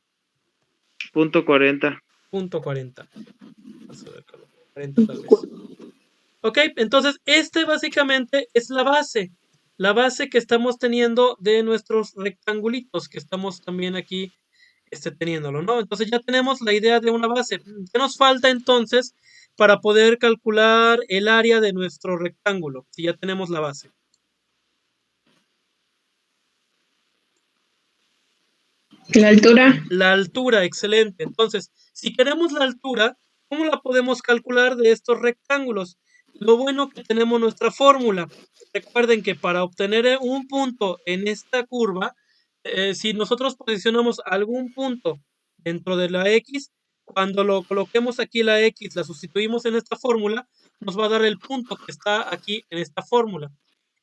Speaker 5: Punto 40.
Speaker 1: punto 40. Vamos a ver, 40 tal vez. Ok, entonces básicamente es la base que estamos teniendo de nuestros rectangulitos, que estamos también aquí teniéndolo, ¿no? Entonces ya tenemos la idea de una base. ¿Qué nos falta entonces para poder calcular el área de nuestro rectángulo? Si ya tenemos la base.
Speaker 3: La altura.
Speaker 1: La altura, excelente. Entonces, si queremos la altura, ¿cómo la podemos calcular de estos rectángulos? Lo bueno que tenemos nuestra fórmula. Recuerden que para obtener un punto en esta curva, si nosotros posicionamos algún punto dentro de la X, cuando lo coloquemos aquí la X, la sustituimos en esta fórmula, nos va a dar el punto que está aquí en esta fórmula.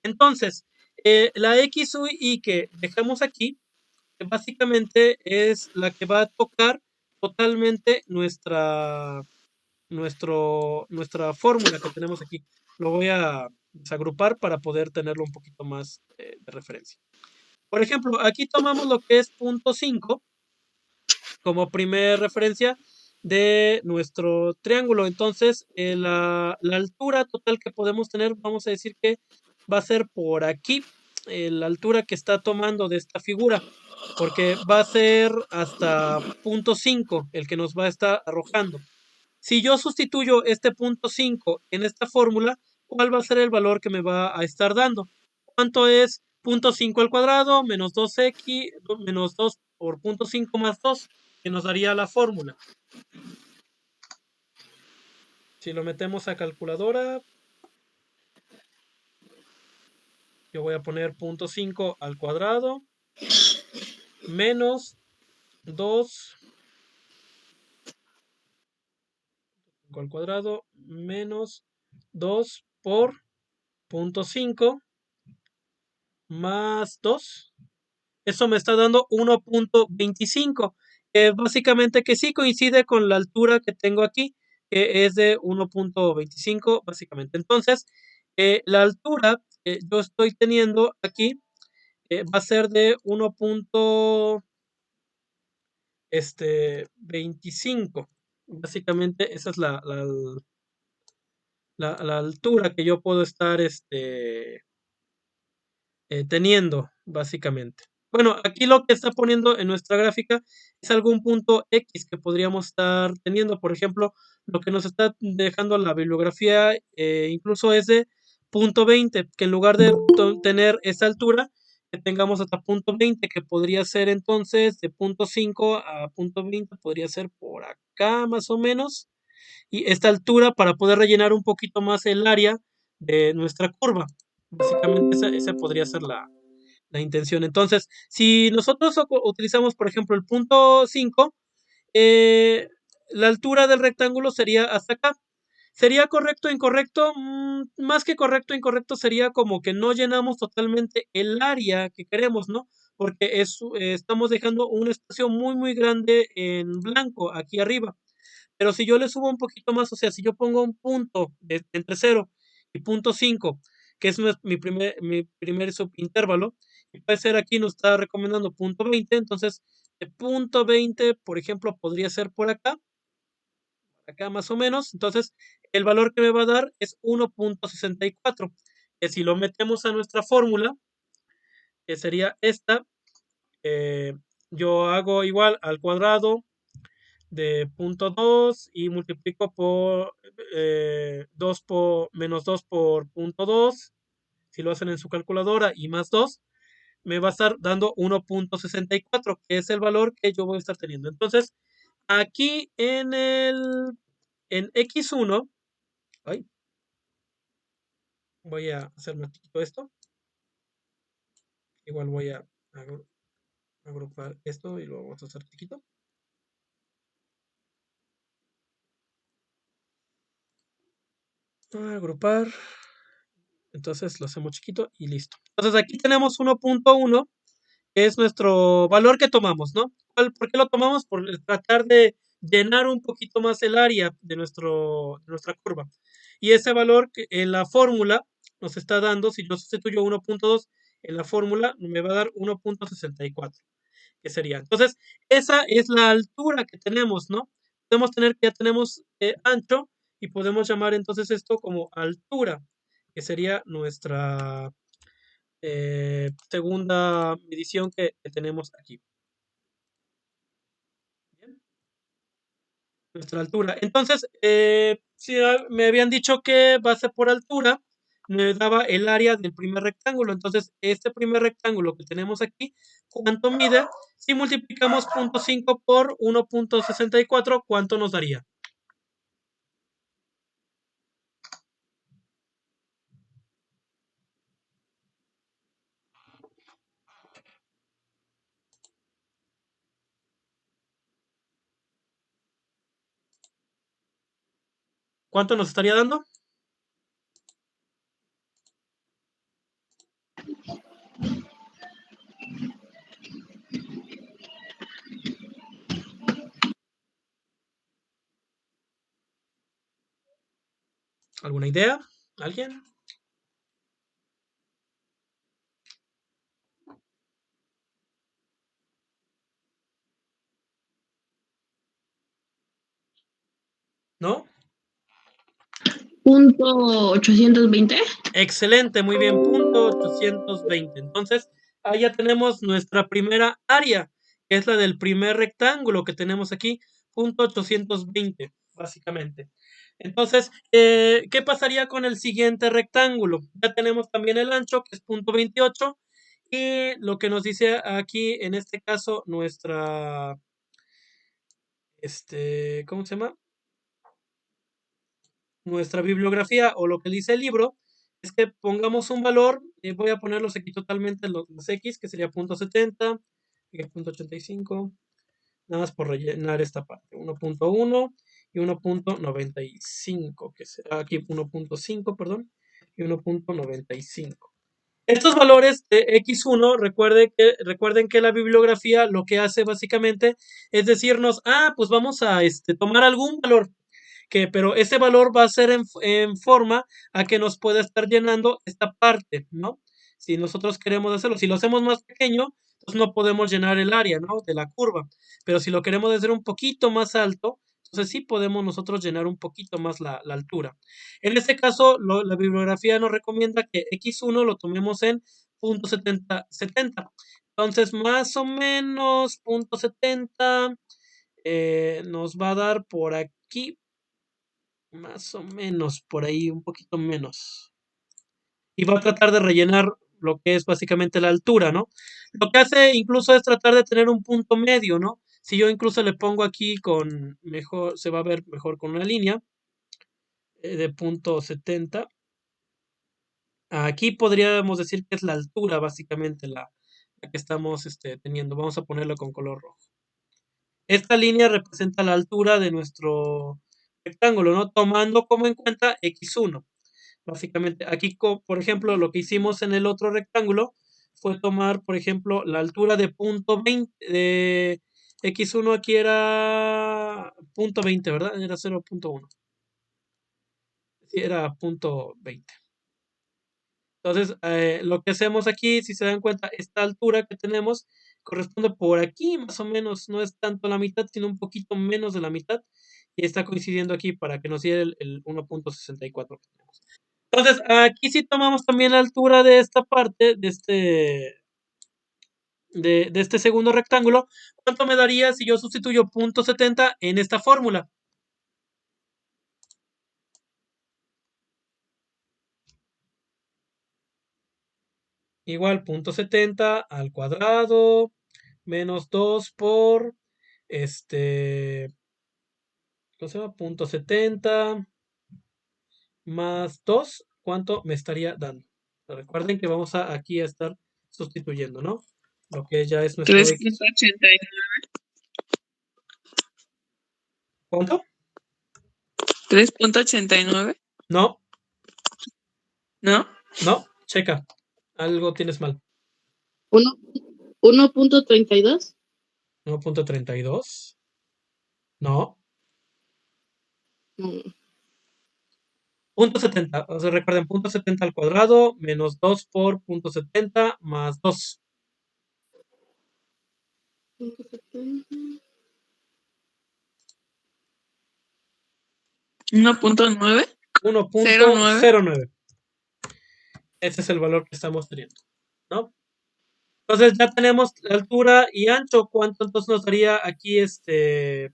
Speaker 1: Entonces, la X y que dejamos aquí, básicamente es la que va a tocar totalmente nuestra fórmula que tenemos aquí. Lo voy a desagrupar para poder tenerlo un poquito más de referencia. Por ejemplo, aquí tomamos lo que es punto 5 como primera referencia de nuestro triángulo. Entonces, la altura total que podemos tener, vamos a decir que va a ser por aquí, la altura que está tomando de esta figura, porque va a ser hasta punto 5 el que nos va a estar arrojando. Si yo sustituyo este punto 5 en esta fórmula, ¿cuál va a ser el valor que me va a estar dando? ¿Cuánto es punto 5 al cuadrado menos 2x menos 2 por punto 5 más 2? Que nos daría la fórmula. Si lo metemos a calculadora, yo voy a poner punto 5 al cuadrado menos 2 al cuadrado menos 2 por punto 5 más 2. Eso me está dando 1.25. Básicamente que sí coincide con la altura que tengo aquí, que es de 1.25, básicamente. Entonces, la altura que yo estoy teniendo aquí va a ser de 1.25. Básicamente, esa es la altura que yo puedo estar teniendo, básicamente. Bueno, aquí lo que está poniendo en nuestra gráfica es algún punto X que podríamos estar teniendo. Por ejemplo, lo que nos está dejando la bibliografía incluso es de punto 20, que en lugar de tener esa altura, que tengamos hasta punto 20, que podría ser entonces de punto 5 a punto 20, podría ser por acá más o menos. Y esta altura para poder rellenar un poquito más el área de nuestra curva. Básicamente esa podría ser la intención. Entonces, si nosotros utilizamos, por ejemplo, el punto 5, la altura del rectángulo sería hasta acá. ¿Sería correcto o incorrecto? Más que correcto o incorrecto sería como que no llenamos totalmente el área que queremos, ¿no? Porque estamos dejando un espacio muy, muy grande en blanco aquí arriba. Pero si yo le subo un poquito más, o sea, si yo pongo un punto entre 0 y punto 5, que es mi primer subintervalo, y puede ser aquí, nos está recomendando punto 20, entonces de punto 20, por ejemplo, podría ser por acá más o menos, entonces el valor que me va a dar es 1.64, que si lo metemos a nuestra fórmula, que sería esta, eh, yo hago igual al cuadrado de punto 2 y multiplico por 2 por menos 2 por punto 2, si lo hacen en su calculadora, y más 2, me va a estar dando 1.64, que es el valor que yo voy a estar teniendo. Entonces, aquí en X1, ay, voy a hacer más chiquito esto, igual voy a agrupar esto y lo vamos a hacer chiquito. Agrupar. Entonces lo hacemos chiquito y listo. Entonces aquí tenemos 1.1, que es nuestro valor que tomamos, ¿no? ¿Por qué lo tomamos? Por tratar de llenar un poquito más el área de nuestra curva. Y ese valor que en la fórmula nos está dando, si yo sustituyo 1.2 en la fórmula, me va a dar 1.64, que sería. Entonces, esa es la altura que tenemos, ¿no? Podemos tener que ya tenemos ancho y podemos llamar entonces esto como altura, que sería nuestra segunda medición que tenemos aquí. Bien. Nuestra altura. Entonces, si me habían dicho que base por altura me daba el área del primer rectángulo. Entonces, este primer rectángulo que tenemos aquí, ¿cuánto mide? Si multiplicamos 0.5 por 1.64, ¿cuánto nos daría? ¿Cuánto nos estaría dando? ¿Alguna idea? ¿Alguien? ¿No?
Speaker 3: Punto 820.
Speaker 1: Excelente, muy bien, punto 820. Entonces, ahí ya tenemos nuestra primera área, que es la del primer rectángulo que tenemos aquí, punto 820, básicamente. Entonces, ¿qué pasaría con el siguiente rectángulo? Ya tenemos también el ancho, que es punto 28, y lo que nos dice aquí, en este caso, ¿cómo se llama? Nuestra bibliografía o lo que dice el libro es que pongamos un valor, voy a ponerlos aquí totalmente los X, que sería .70, aquí .85, nada más por rellenar esta parte, 1.1 y 1.95, que será aquí 1.5, perdón, y 1.95. Estos valores de X1, recuerden que la bibliografía lo que hace básicamente es decirnos, pues vamos a tomar algún valor, pero ese valor va a ser en forma a que nos pueda estar llenando esta parte, ¿no? Si nosotros queremos hacerlo, si lo hacemos más pequeño, entonces no podemos llenar el área, ¿no? De la curva. Pero si lo queremos hacer un poquito más alto, Entonces sí podemos nosotros llenar un poquito más la altura. En este caso, la bibliografía nos recomienda que x1 lo tomemos en 0.70. Entonces, más o menos 0.70 nos va a dar por aquí, más o menos, por ahí, un poquito menos. Y va a tratar de rellenar lo que es básicamente la altura, ¿no? Lo que hace incluso es tratar de tener un punto medio, ¿no? Si yo incluso le pongo aquí con mejor, se va a ver mejor con una línea de 0.70. Aquí podríamos decir que es la altura, básicamente, la que estamos teniendo. Vamos a ponerlo con color rojo. Esta línea representa la altura de nuestro rectángulo, ¿no? Tomando como en cuenta x1. Básicamente, aquí, por ejemplo, lo que hicimos en el otro rectángulo fue tomar, por ejemplo, la altura de punto 20, de x1 aquí era punto 20, ¿verdad? Era 0.1. Sí, era punto 20. Entonces, lo que hacemos aquí, si se dan cuenta, esta altura que tenemos corresponde por aquí, más o menos, no es tanto la mitad, sino un poquito menos de la mitad, y está coincidiendo aquí para que nos diera el 1.64 que tenemos. Entonces, aquí si tomamos también la altura de esta parte, de este segundo rectángulo, ¿cuánto me daría si yo sustituyo 0.70 en esta fórmula? Igual 0.70 al cuadrado menos 2 por ¿cómo se llama? 0.70 más 2, ¿cuánto me estaría dando? Recuerden que vamos aquí a estar sustituyendo, ¿no? Lo que ya es nuestro X.
Speaker 4: 3.89.
Speaker 1: ¿Cuánto?
Speaker 4: 3.89.
Speaker 1: No,
Speaker 4: ¿No?
Speaker 1: no, checa. Algo tienes mal.
Speaker 3: 1.32.
Speaker 1: 1.32. No.
Speaker 3: No.
Speaker 1: 0.70. O sea, recuerden, 0.70 al cuadrado menos 2 por 0.70 más 2.
Speaker 4: 1.9.
Speaker 1: 1.09. Ese es el valor que estamos teniendo, ¿no? Entonces ya tenemos altura y ancho. ¿Cuánto entonces nos daría aquí el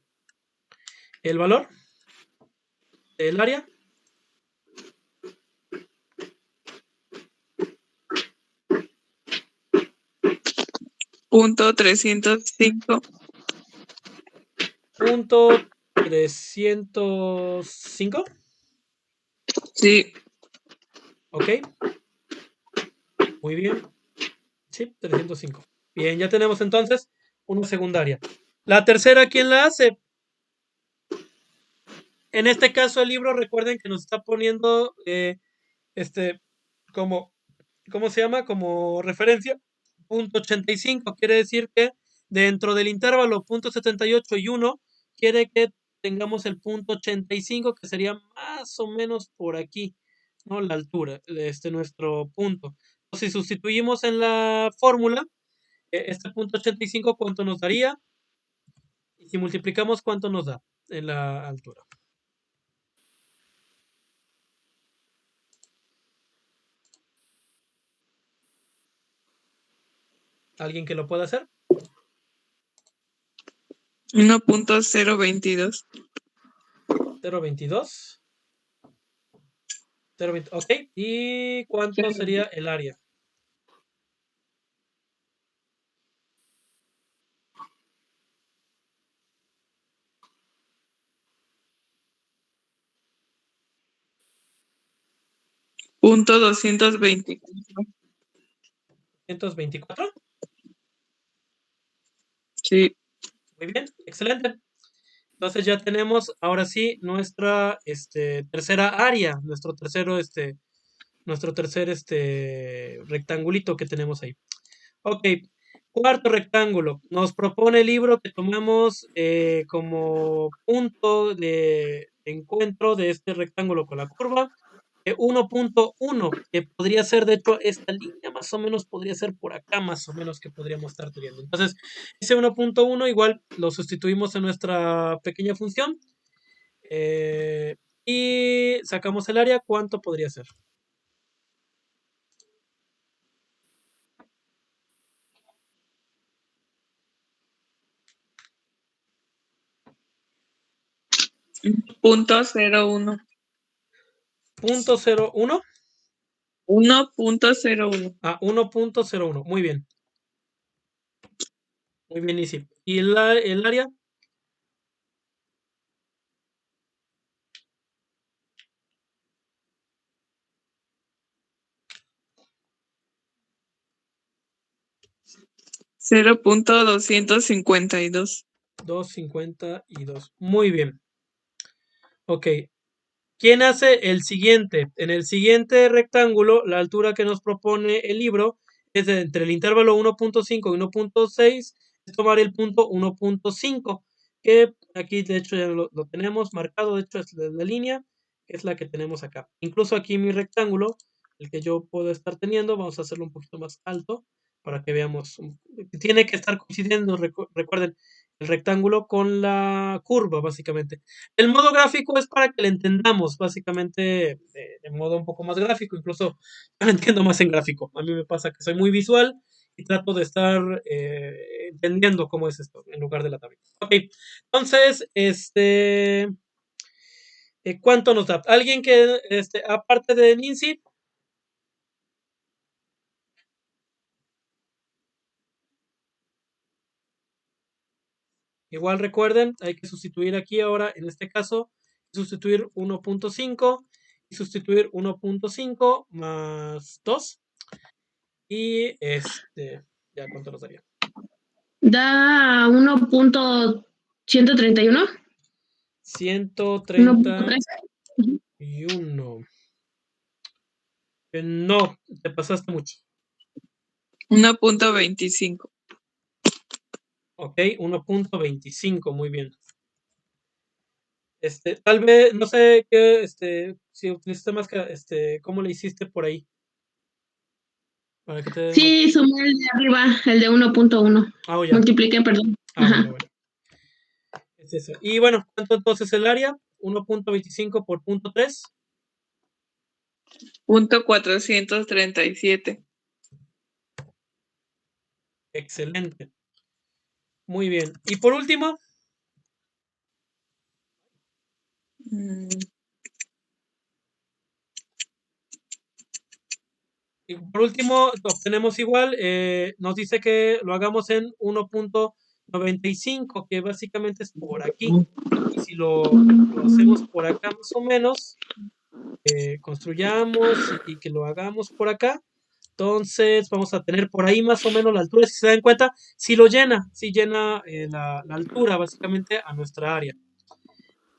Speaker 1: valor del área?
Speaker 4: Punto 305.
Speaker 1: Punto 305.
Speaker 4: Sí.
Speaker 1: Ok. Muy bien. Sí, 305. Bien, ya tenemos entonces una secundaria. La tercera, ¿quién la hace? En este caso, el libro, recuerden que nos está poniendo como, ¿cómo se llama? Como referencia, 0.85. Quiere decir que dentro del intervalo 0.78 y 1, quiere que tengamos el 0.85, que sería más o menos por aquí, ¿no? La altura de nuestro punto. Si sustituimos en la fórmula, este 0.85, ¿cuánto nos daría? Y si multiplicamos, ¿cuánto nos da en la altura? ¿Alguien que lo pueda hacer?
Speaker 4: 1.022.
Speaker 1: 0.22. 0.20. Ok. ¿Y cuánto sería el área?
Speaker 4: Punto 224.
Speaker 1: 224.
Speaker 4: Sí.
Speaker 1: Muy bien, excelente. Entonces ya tenemos ahora sí nuestra tercera área, nuestro tercer rectangulito que tenemos ahí. Ok, cuarto rectángulo. Nos propone el libro que tomamos como punto de encuentro de este rectángulo con la curva 1.1, que podría ser, de hecho, esta línea más o menos podría ser por acá más o menos que podríamos estar teniendo. Entonces, ese 1.1 igual lo sustituimos en nuestra pequeña función Y sacamos el área, ¿cuánto podría ser?
Speaker 4: .01.
Speaker 1: ¿.01?
Speaker 4: 1.01.
Speaker 1: 1.01. Muy bien. Muy bien, Isi. ¿Y el área?
Speaker 4: 0.252.
Speaker 1: 252. Muy bien. Ok. ¿Quién hace el siguiente? En el siguiente rectángulo, la altura que nos propone el libro es entre el intervalo 1.5 y 1.6, es tomar el punto 1.5, que aquí de hecho ya lo tenemos marcado, de hecho es la línea, que es la que tenemos acá. Incluso aquí mi rectángulo, el que yo puedo estar teniendo, vamos a hacerlo un poquito más alto para que veamos. Tiene que estar coincidiendo, recuerden, el rectángulo con la curva, básicamente. El modo gráfico es para que le entendamos, básicamente, de modo un poco más gráfico. Incluso yo lo entiendo más en gráfico. A mí me pasa que soy muy visual y trato de estar entendiendo cómo es esto en lugar de la tablita. Ok, entonces, ¿cuánto nos da? ¿Alguien que, aparte de Nincy? Igual recuerden, hay que sustituir aquí ahora, en este caso, sustituir 1.5 y sustituir 1.5 más 2. Y ya cuánto nos daría.
Speaker 3: Da 1.131.
Speaker 1: 131. No, te pasaste mucho.
Speaker 4: 1.25.
Speaker 1: Ok, 1.25, muy bien. Tal vez, no sé qué, si utilizaste más que, ¿cómo le hiciste por ahí? Para que te dé
Speaker 3: Sí, sumé el de arriba, el de 1.1.
Speaker 1: ya.
Speaker 3: Multipliqué, perdón.
Speaker 1: Bueno. Es eso. Y bueno, ¿cuánto entonces el área? 1.25 por 0.3.
Speaker 4: .437.
Speaker 1: Excelente. Muy bien. Y por último, obtenemos igual, nos dice que lo hagamos en 1.95, que básicamente es por aquí. Y si lo hacemos por acá más o menos, construyamos y que lo hagamos por acá, entonces vamos a tener por ahí más o menos la altura. Si se dan cuenta, si llena la altura básicamente a nuestra área.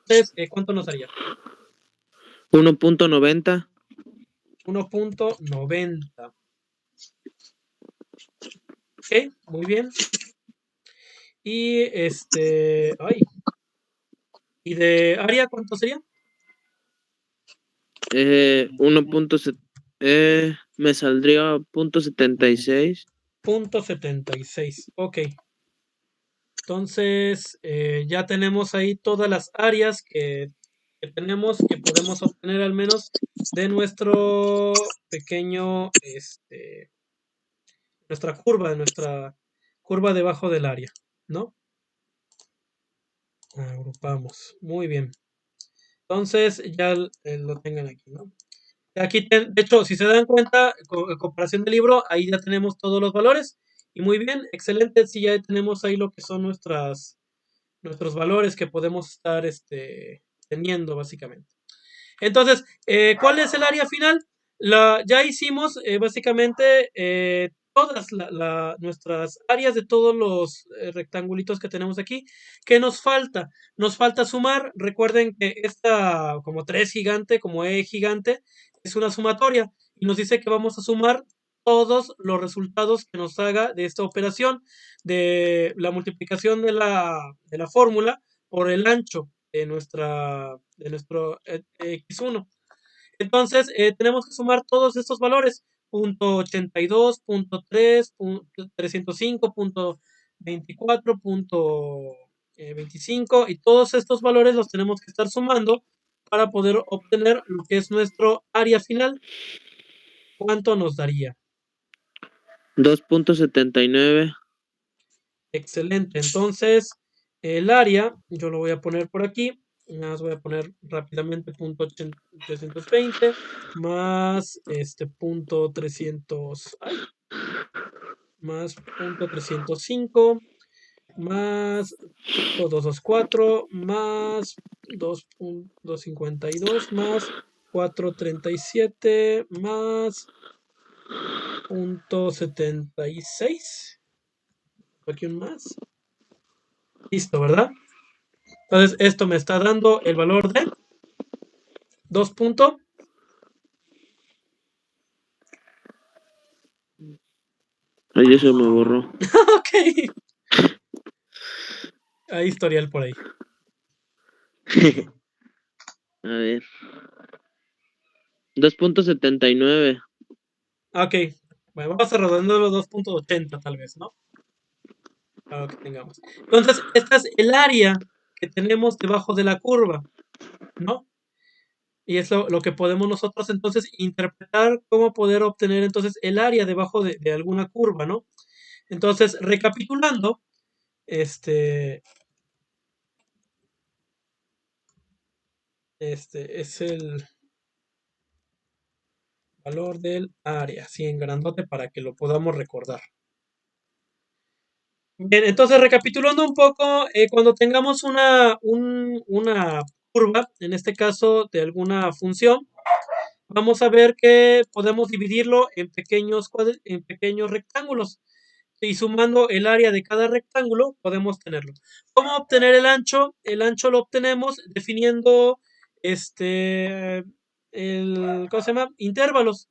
Speaker 1: Entonces, ¿cuánto nos haría?
Speaker 5: 1.90.
Speaker 1: 1.90. Ok, muy bien. Y ¿y de área cuánto sería?
Speaker 5: 1.7. Me saldría .76.
Speaker 1: 0.76. Ok. Entonces, ya tenemos ahí todas las áreas que tenemos, que podemos obtener al menos de nuestro pequeño, de nuestra curva debajo del área, ¿no? Agrupamos. Muy bien. Entonces, ya lo tengan aquí, ¿no? Aquí, de hecho, si se dan cuenta, comparación del libro, ahí ya tenemos todos los valores. Y muy bien, excelente. Si ya tenemos ahí lo que son nuestros valores que podemos estar teniendo, básicamente. Entonces, ¿cuál es el área final? Ya hicimos básicamente todas nuestras áreas de todos los rectangulitos que tenemos aquí. ¿Qué nos falta? Nos falta sumar. Recuerden que esta como 3 gigante, como E gigante, es una sumatoria y nos dice que vamos a sumar todos los resultados que nos haga de esta operación de la multiplicación de la fórmula por el ancho de nuestro x1. Entonces, tenemos que sumar todos estos valores. .82, .3, .305, .24, 25, y todos estos valores los tenemos que estar sumando para poder obtener lo que es nuestro área final. ¿Cuánto nos daría?
Speaker 5: 2.79.
Speaker 1: Excelente. Entonces, el área, yo lo voy a poner por aquí. Nada más voy a poner rápidamente punto 320 más punto 300, más punto 305 más 224 más 2.52 más 437 más punto 76. Aquí un más. Listo, ¿verdad? Entonces esto me está dando el valor de 2.
Speaker 5: Ay, eso me borró.
Speaker 1: Ok. Hay historial por ahí.
Speaker 5: A ver. 2.79.
Speaker 1: Ok. Bueno, vamos a redondearlo 2.80 tal vez, ¿no? Para lo que tengamos. Entonces, esta es el área que tenemos debajo de la curva, ¿no? Y es lo que podemos nosotros entonces interpretar cómo poder obtener entonces el área debajo de alguna curva, ¿no? Entonces, recapitulando, este es el valor del área, así en grandote para que lo podamos recordar. Bien, entonces recapitulando un poco, cuando tengamos una curva, en este caso de alguna función, vamos a ver que podemos dividirlo en pequeños rectángulos. Y sumando el área de cada rectángulo, podemos tenerlo. ¿Cómo obtener el ancho? El ancho lo obtenemos definiendo ¿cómo se llama? Intervalos.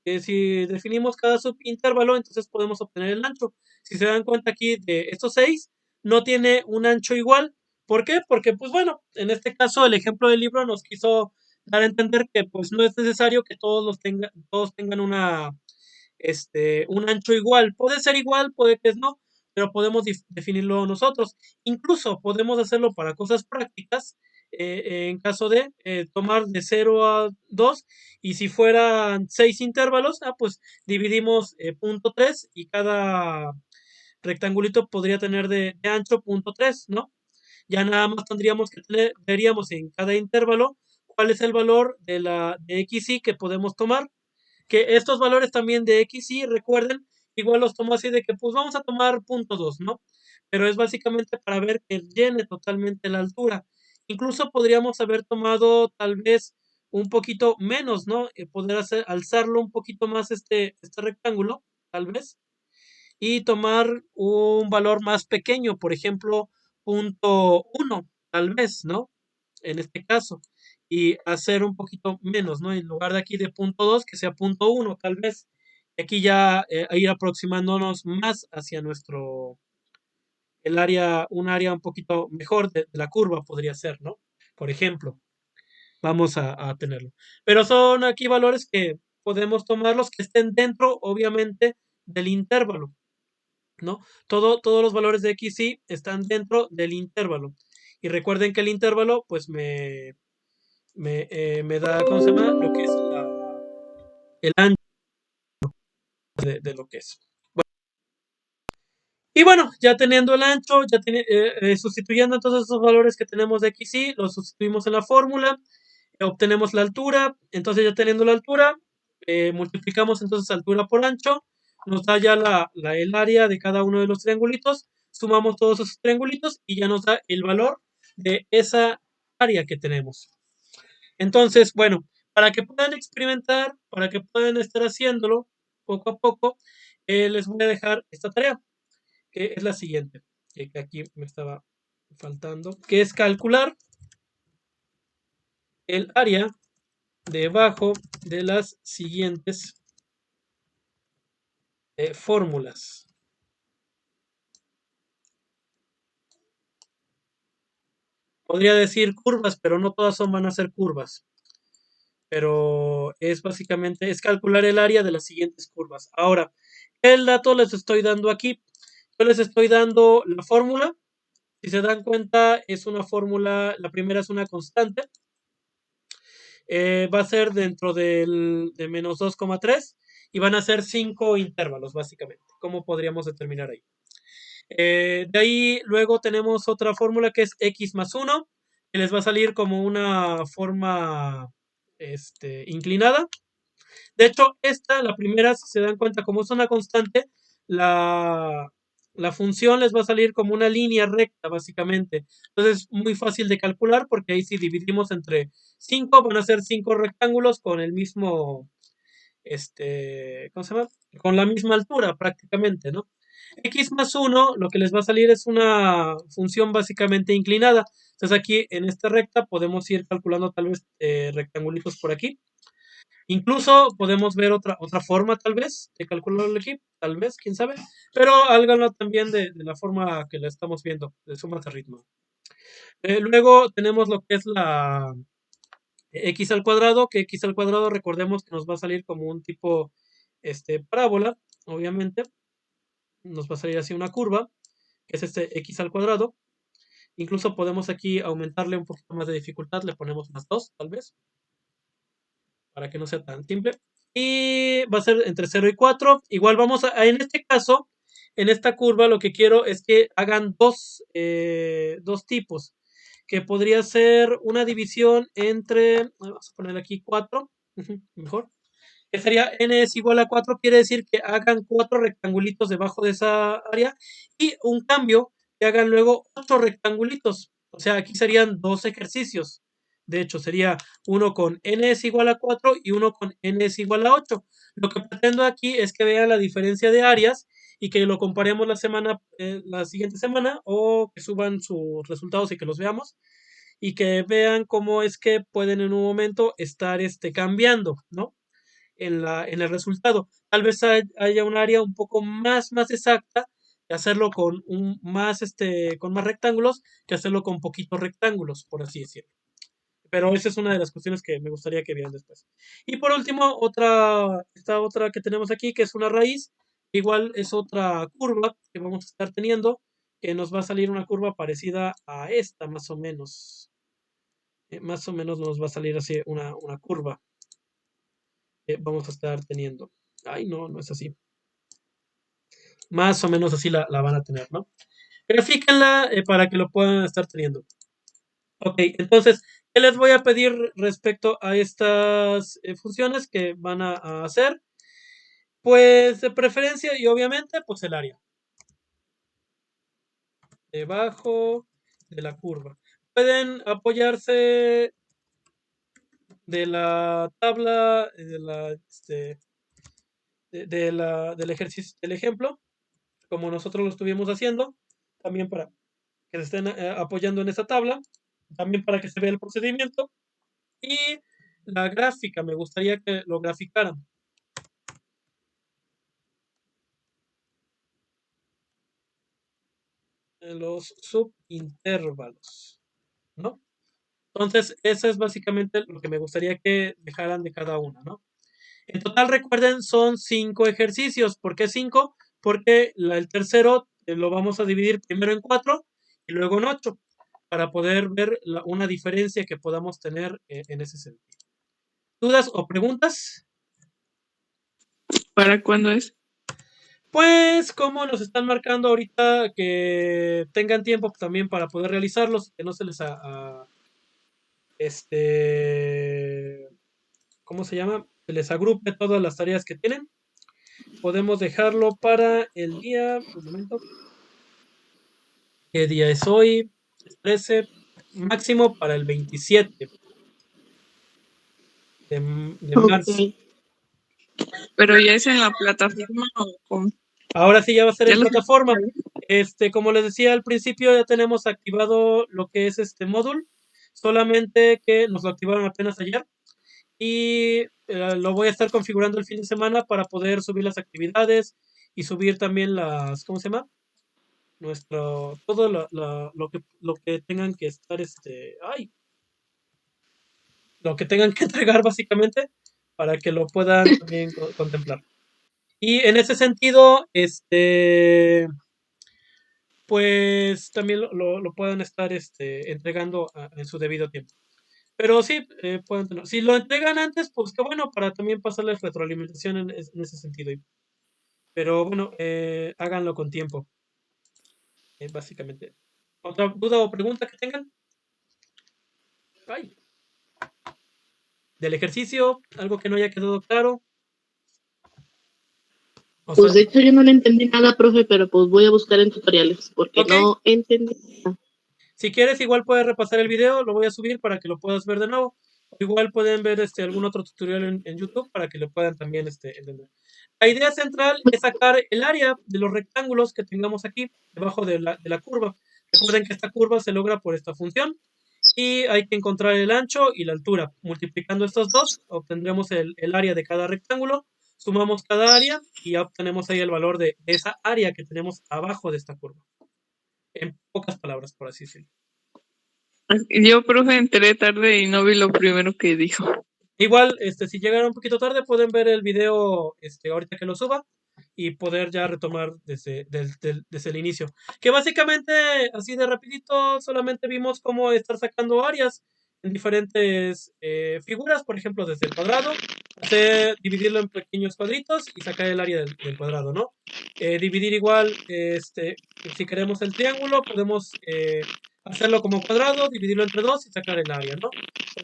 Speaker 1: Si definimos cada subintervalo, entonces podemos obtener el ancho. Si se dan cuenta aquí de estos 6, no tiene un ancho igual. ¿Por qué? Porque, pues bueno, en este caso el ejemplo del libro nos quiso dar a entender que pues no es necesario que todos tengan un ancho igual. Puede ser igual, puede que no, pero podemos definirlo nosotros. Incluso podemos hacerlo para cosas prácticas, en caso de tomar de 0 a 2, y si fueran 6 intervalos, pues dividimos punto 3 y cada rectangulito podría tener de ancho punto 3, ¿no? Ya nada más tendríamos que veríamos en cada intervalo cuál es el valor de XY que podemos tomar, que estos valores también de X y recuerden, igual los tomo así de que pues vamos a tomar punto 2, ¿no? Pero es básicamente para ver que llene totalmente la altura. Incluso podríamos haber tomado tal vez un poquito menos, ¿no? Poder alzarlo un poquito más este rectángulo, tal vez, y tomar un valor más pequeño, por ejemplo, punto 1, tal vez, ¿no? En este caso, y hacer un poquito menos, ¿no? En lugar de aquí de punto 2, que sea punto 1, tal vez. Y aquí ya ir aproximándonos más hacia un área un poquito mejor de la curva podría ser, ¿no? Por ejemplo, vamos a tenerlo. Pero son aquí valores que podemos tomarlos que estén dentro, obviamente, del intervalo, ¿no? Todos los valores de X y están dentro del intervalo. Y recuerden que el intervalo, pues me da, ¿cómo se llama? Lo que es el ancho de lo que es. Bueno, y bueno, ya teniendo el ancho, sustituyendo entonces esos valores que tenemos de X y los sustituimos en la fórmula, obtenemos la altura. Entonces ya teniendo la altura, multiplicamos entonces altura por ancho, nos da ya el área de cada uno de los triangulitos, sumamos todos esos triangulitos y ya nos da el valor de esa área que tenemos. Entonces, bueno, para que puedan experimentar, para que puedan estar haciéndolo poco a poco, les voy a dejar esta tarea, que es la siguiente, que aquí me estaba faltando, que es calcular el área debajo de las siguientes fórmulas. Podría decir curvas, pero no todas van a ser curvas. Pero es básicamente, es calcular el área de las siguientes curvas. Ahora, el dato les estoy dando aquí. Yo les estoy dando la fórmula Si se dan cuenta, es una fórmula, la primera es una constante, va a ser dentro de menos 2,3 y van a ser 5 intervalos, básicamente. ¿Cómo podríamos determinar ahí? De ahí luego tenemos otra fórmula que es x más 1, que les va a salir como una forma inclinada. De hecho, la primera, si se dan cuenta, como es una constante, la, la función les va a salir como una línea recta, básicamente. Entonces, es muy fácil de calcular porque ahí si dividimos entre 5, van a ser 5 rectángulos con el mismo, ¿cómo se llama? Con la misma altura prácticamente, ¿no? X más 1, lo que les va a salir es una función básicamente inclinada. Entonces aquí en esta recta podemos ir calculando tal vez rectangulitos por aquí. Incluso podemos ver otra forma tal vez de calcularlo aquí, tal vez, quién sabe. Pero háganlo también de la forma que la estamos viendo, de sumas de ritmo. Luego tenemos lo que es la x al cuadrado, que x al cuadrado recordemos que nos va a salir como un tipo parábola, obviamente. Nos va a salir así una curva, que es x al cuadrado. Incluso podemos aquí aumentarle un poquito más de dificultad, le ponemos más 2 tal vez, para que no sea tan simple. Y va a ser entre 0 y 4. Igual vamos en este caso, en esta curva lo que quiero es que hagan dos tipos, que podría ser una división entre, vamos a poner aquí 4, mejor, que sería n es igual a 4, quiere decir que hagan 4 rectangulitos debajo de esa área y un cambio que hagan luego 8 rectangulitos. O sea, aquí serían dos ejercicios. De hecho, sería uno con n es igual a 4 y uno con n es igual a 8. Lo que pretendo aquí es que vean la diferencia de áreas y que lo comparemos la siguiente semana o que suban sus resultados y que los veamos y que vean cómo es que pueden en un momento estar cambiando, ¿no? En el resultado. Tal vez haya un área un poco más exacta de hacerlo con más rectángulos que hacerlo con poquitos rectángulos, por así decirlo. Pero esa es una de las cuestiones que me gustaría que vieran después. Y por último, esta otra que tenemos aquí, que es una raíz, igual es otra curva que vamos a estar teniendo, que nos va a salir una curva parecida a esta, más o menos. Más o menos nos va a salir así una curva vamos a estar teniendo. Ay, no, no es así. Más o menos así la van a tener, ¿no? Grafíquenla para que lo puedan estar teniendo. Ok, entonces, ¿qué les voy a pedir respecto a estas funciones que van a hacer? Pues de preferencia y obviamente, pues el área. Debajo de la curva. Pueden apoyarse de la tabla, del ejercicio, del ejemplo, como nosotros lo estuvimos haciendo, también para que se estén apoyando en esa tabla, también para que se vea el procedimiento. Y la gráfica, me gustaría que lo graficaran. En los subintervalos, ¿no? Entonces, eso es básicamente lo que me gustaría que dejaran de cada una, ¿no? En total, recuerden, son 5 ejercicios. ¿Por qué 5? Porque el tercero lo vamos a dividir primero en 4 y luego en 8 para poder ver una diferencia que podamos tener en ese sentido. ¿Dudas o preguntas?
Speaker 4: ¿Para cuándo es?
Speaker 1: Pues como nos están marcando ahorita que tengan tiempo también para poder realizarlos, que no se les ¿cómo se llama? Se les agrupe todas las tareas que tienen. Podemos dejarlo para el día, un momento. ¿Qué día es hoy? Es 13, máximo para el 27 de marzo.
Speaker 2: Ok.
Speaker 4: Pero ya es en la plataforma o con...
Speaker 1: Ahora sí ya va a ser
Speaker 4: ¿Ya
Speaker 1: en
Speaker 4: lo
Speaker 1: plataforma. Como les decía al principio, ya tenemos activado lo que es este módulo, solamente que nos lo activaron apenas ayer y lo voy a estar configurando el fin de semana para poder subir las actividades y subir también ¿cómo se llama? Todo lo que tengan que estar, lo que tengan que entregar básicamente para que lo puedan también contemplar. Y en ese sentido, pues también lo puedan estar entregando en su debido tiempo. Pero sí, pueden tener. Si lo entregan antes, pues qué bueno, para también pasarles retroalimentación en ese sentido. Pero bueno, háganlo con tiempo, básicamente. ¿Otra duda o pregunta que tengan? Ay. Del ejercicio, algo que no haya quedado claro. O
Speaker 6: Pues de
Speaker 1: sea,
Speaker 6: hecho yo no le entendí nada, profe, pero pues voy a buscar en tutoriales porque
Speaker 1: ok.
Speaker 6: no entendí.
Speaker 1: Si quieres, igual puedes repasar el video, lo voy a subir para que lo puedas ver de nuevo. O igual pueden ver algún otro tutorial en YouTube para que lo puedan también entender. La idea central es sacar el área de los rectángulos que tengamos aquí, debajo de la curva. Recuerden que esta curva se logra por esta función y hay que encontrar el ancho y la altura. Multiplicando estos dos, obtendremos el área de cada rectángulo, sumamos cada área y ya obtenemos ahí el valor de esa área que tenemos abajo de esta curva. En pocas palabras, por así decirlo.
Speaker 4: Yo, profe, entré tarde y no vi lo primero que dijo.
Speaker 1: Igual, si llegaron un poquito tarde, pueden ver el video ahorita que lo suba y poder ya retomar desde el inicio. Que básicamente, así de rapidito, solamente vimos cómo estar sacando áreas en diferentes figuras, por ejemplo, desde el cuadrado, dividirlo en pequeños cuadritos y sacar el área del cuadrado, ¿no? Dividir igual, si queremos el triángulo, podemos hacerlo como cuadrado, dividirlo entre dos y sacar el área, ¿no?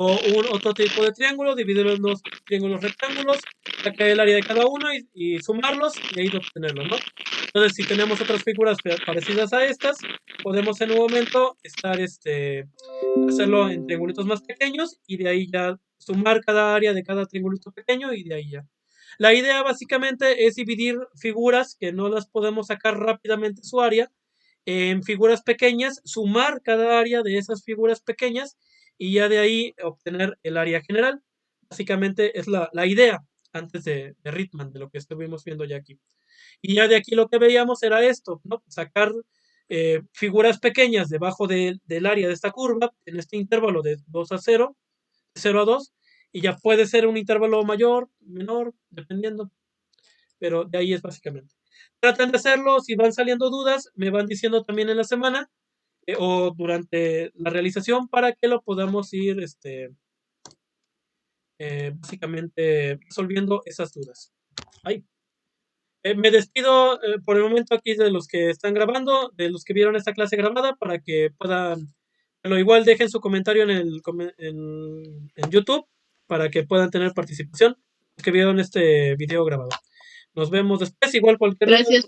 Speaker 1: O otro tipo de triángulo, dividirlo en dos triángulos rectángulos, sacar el área de cada uno y sumarlos y ahí obtenerlo, ¿no? Entonces, si tenemos otras figuras parecidas a estas, podemos en un momento hacerlo en triangulitos más pequeños y de ahí ya sumar cada área de cada triangulito pequeño y de ahí ya. La idea básicamente es dividir figuras que no las podemos sacar rápidamente su área en figuras pequeñas, sumar cada área de esas figuras pequeñas y ya de ahí obtener el área general. Básicamente es la idea antes de Ritman, de lo que estuvimos viendo ya aquí. Y ya de aquí lo que veíamos era esto, ¿no? Sacar figuras pequeñas debajo del área de esta curva, en este intervalo de 2 a 0, de 0 a 2, y ya puede ser un intervalo mayor, menor, dependiendo, pero de ahí es básicamente. Traten de hacerlo, si van saliendo dudas, me van diciendo también en la semana o durante la realización para que lo podamos ir básicamente resolviendo esas dudas. Ay. Me despido por el momento aquí de los que están grabando, de los que vieron esta clase grabada, para que puedan, pero igual dejen su comentario en YouTube para que puedan tener participación, los que vieron este video grabado. Nos vemos después, igual cualquier duda.
Speaker 6: Gracias.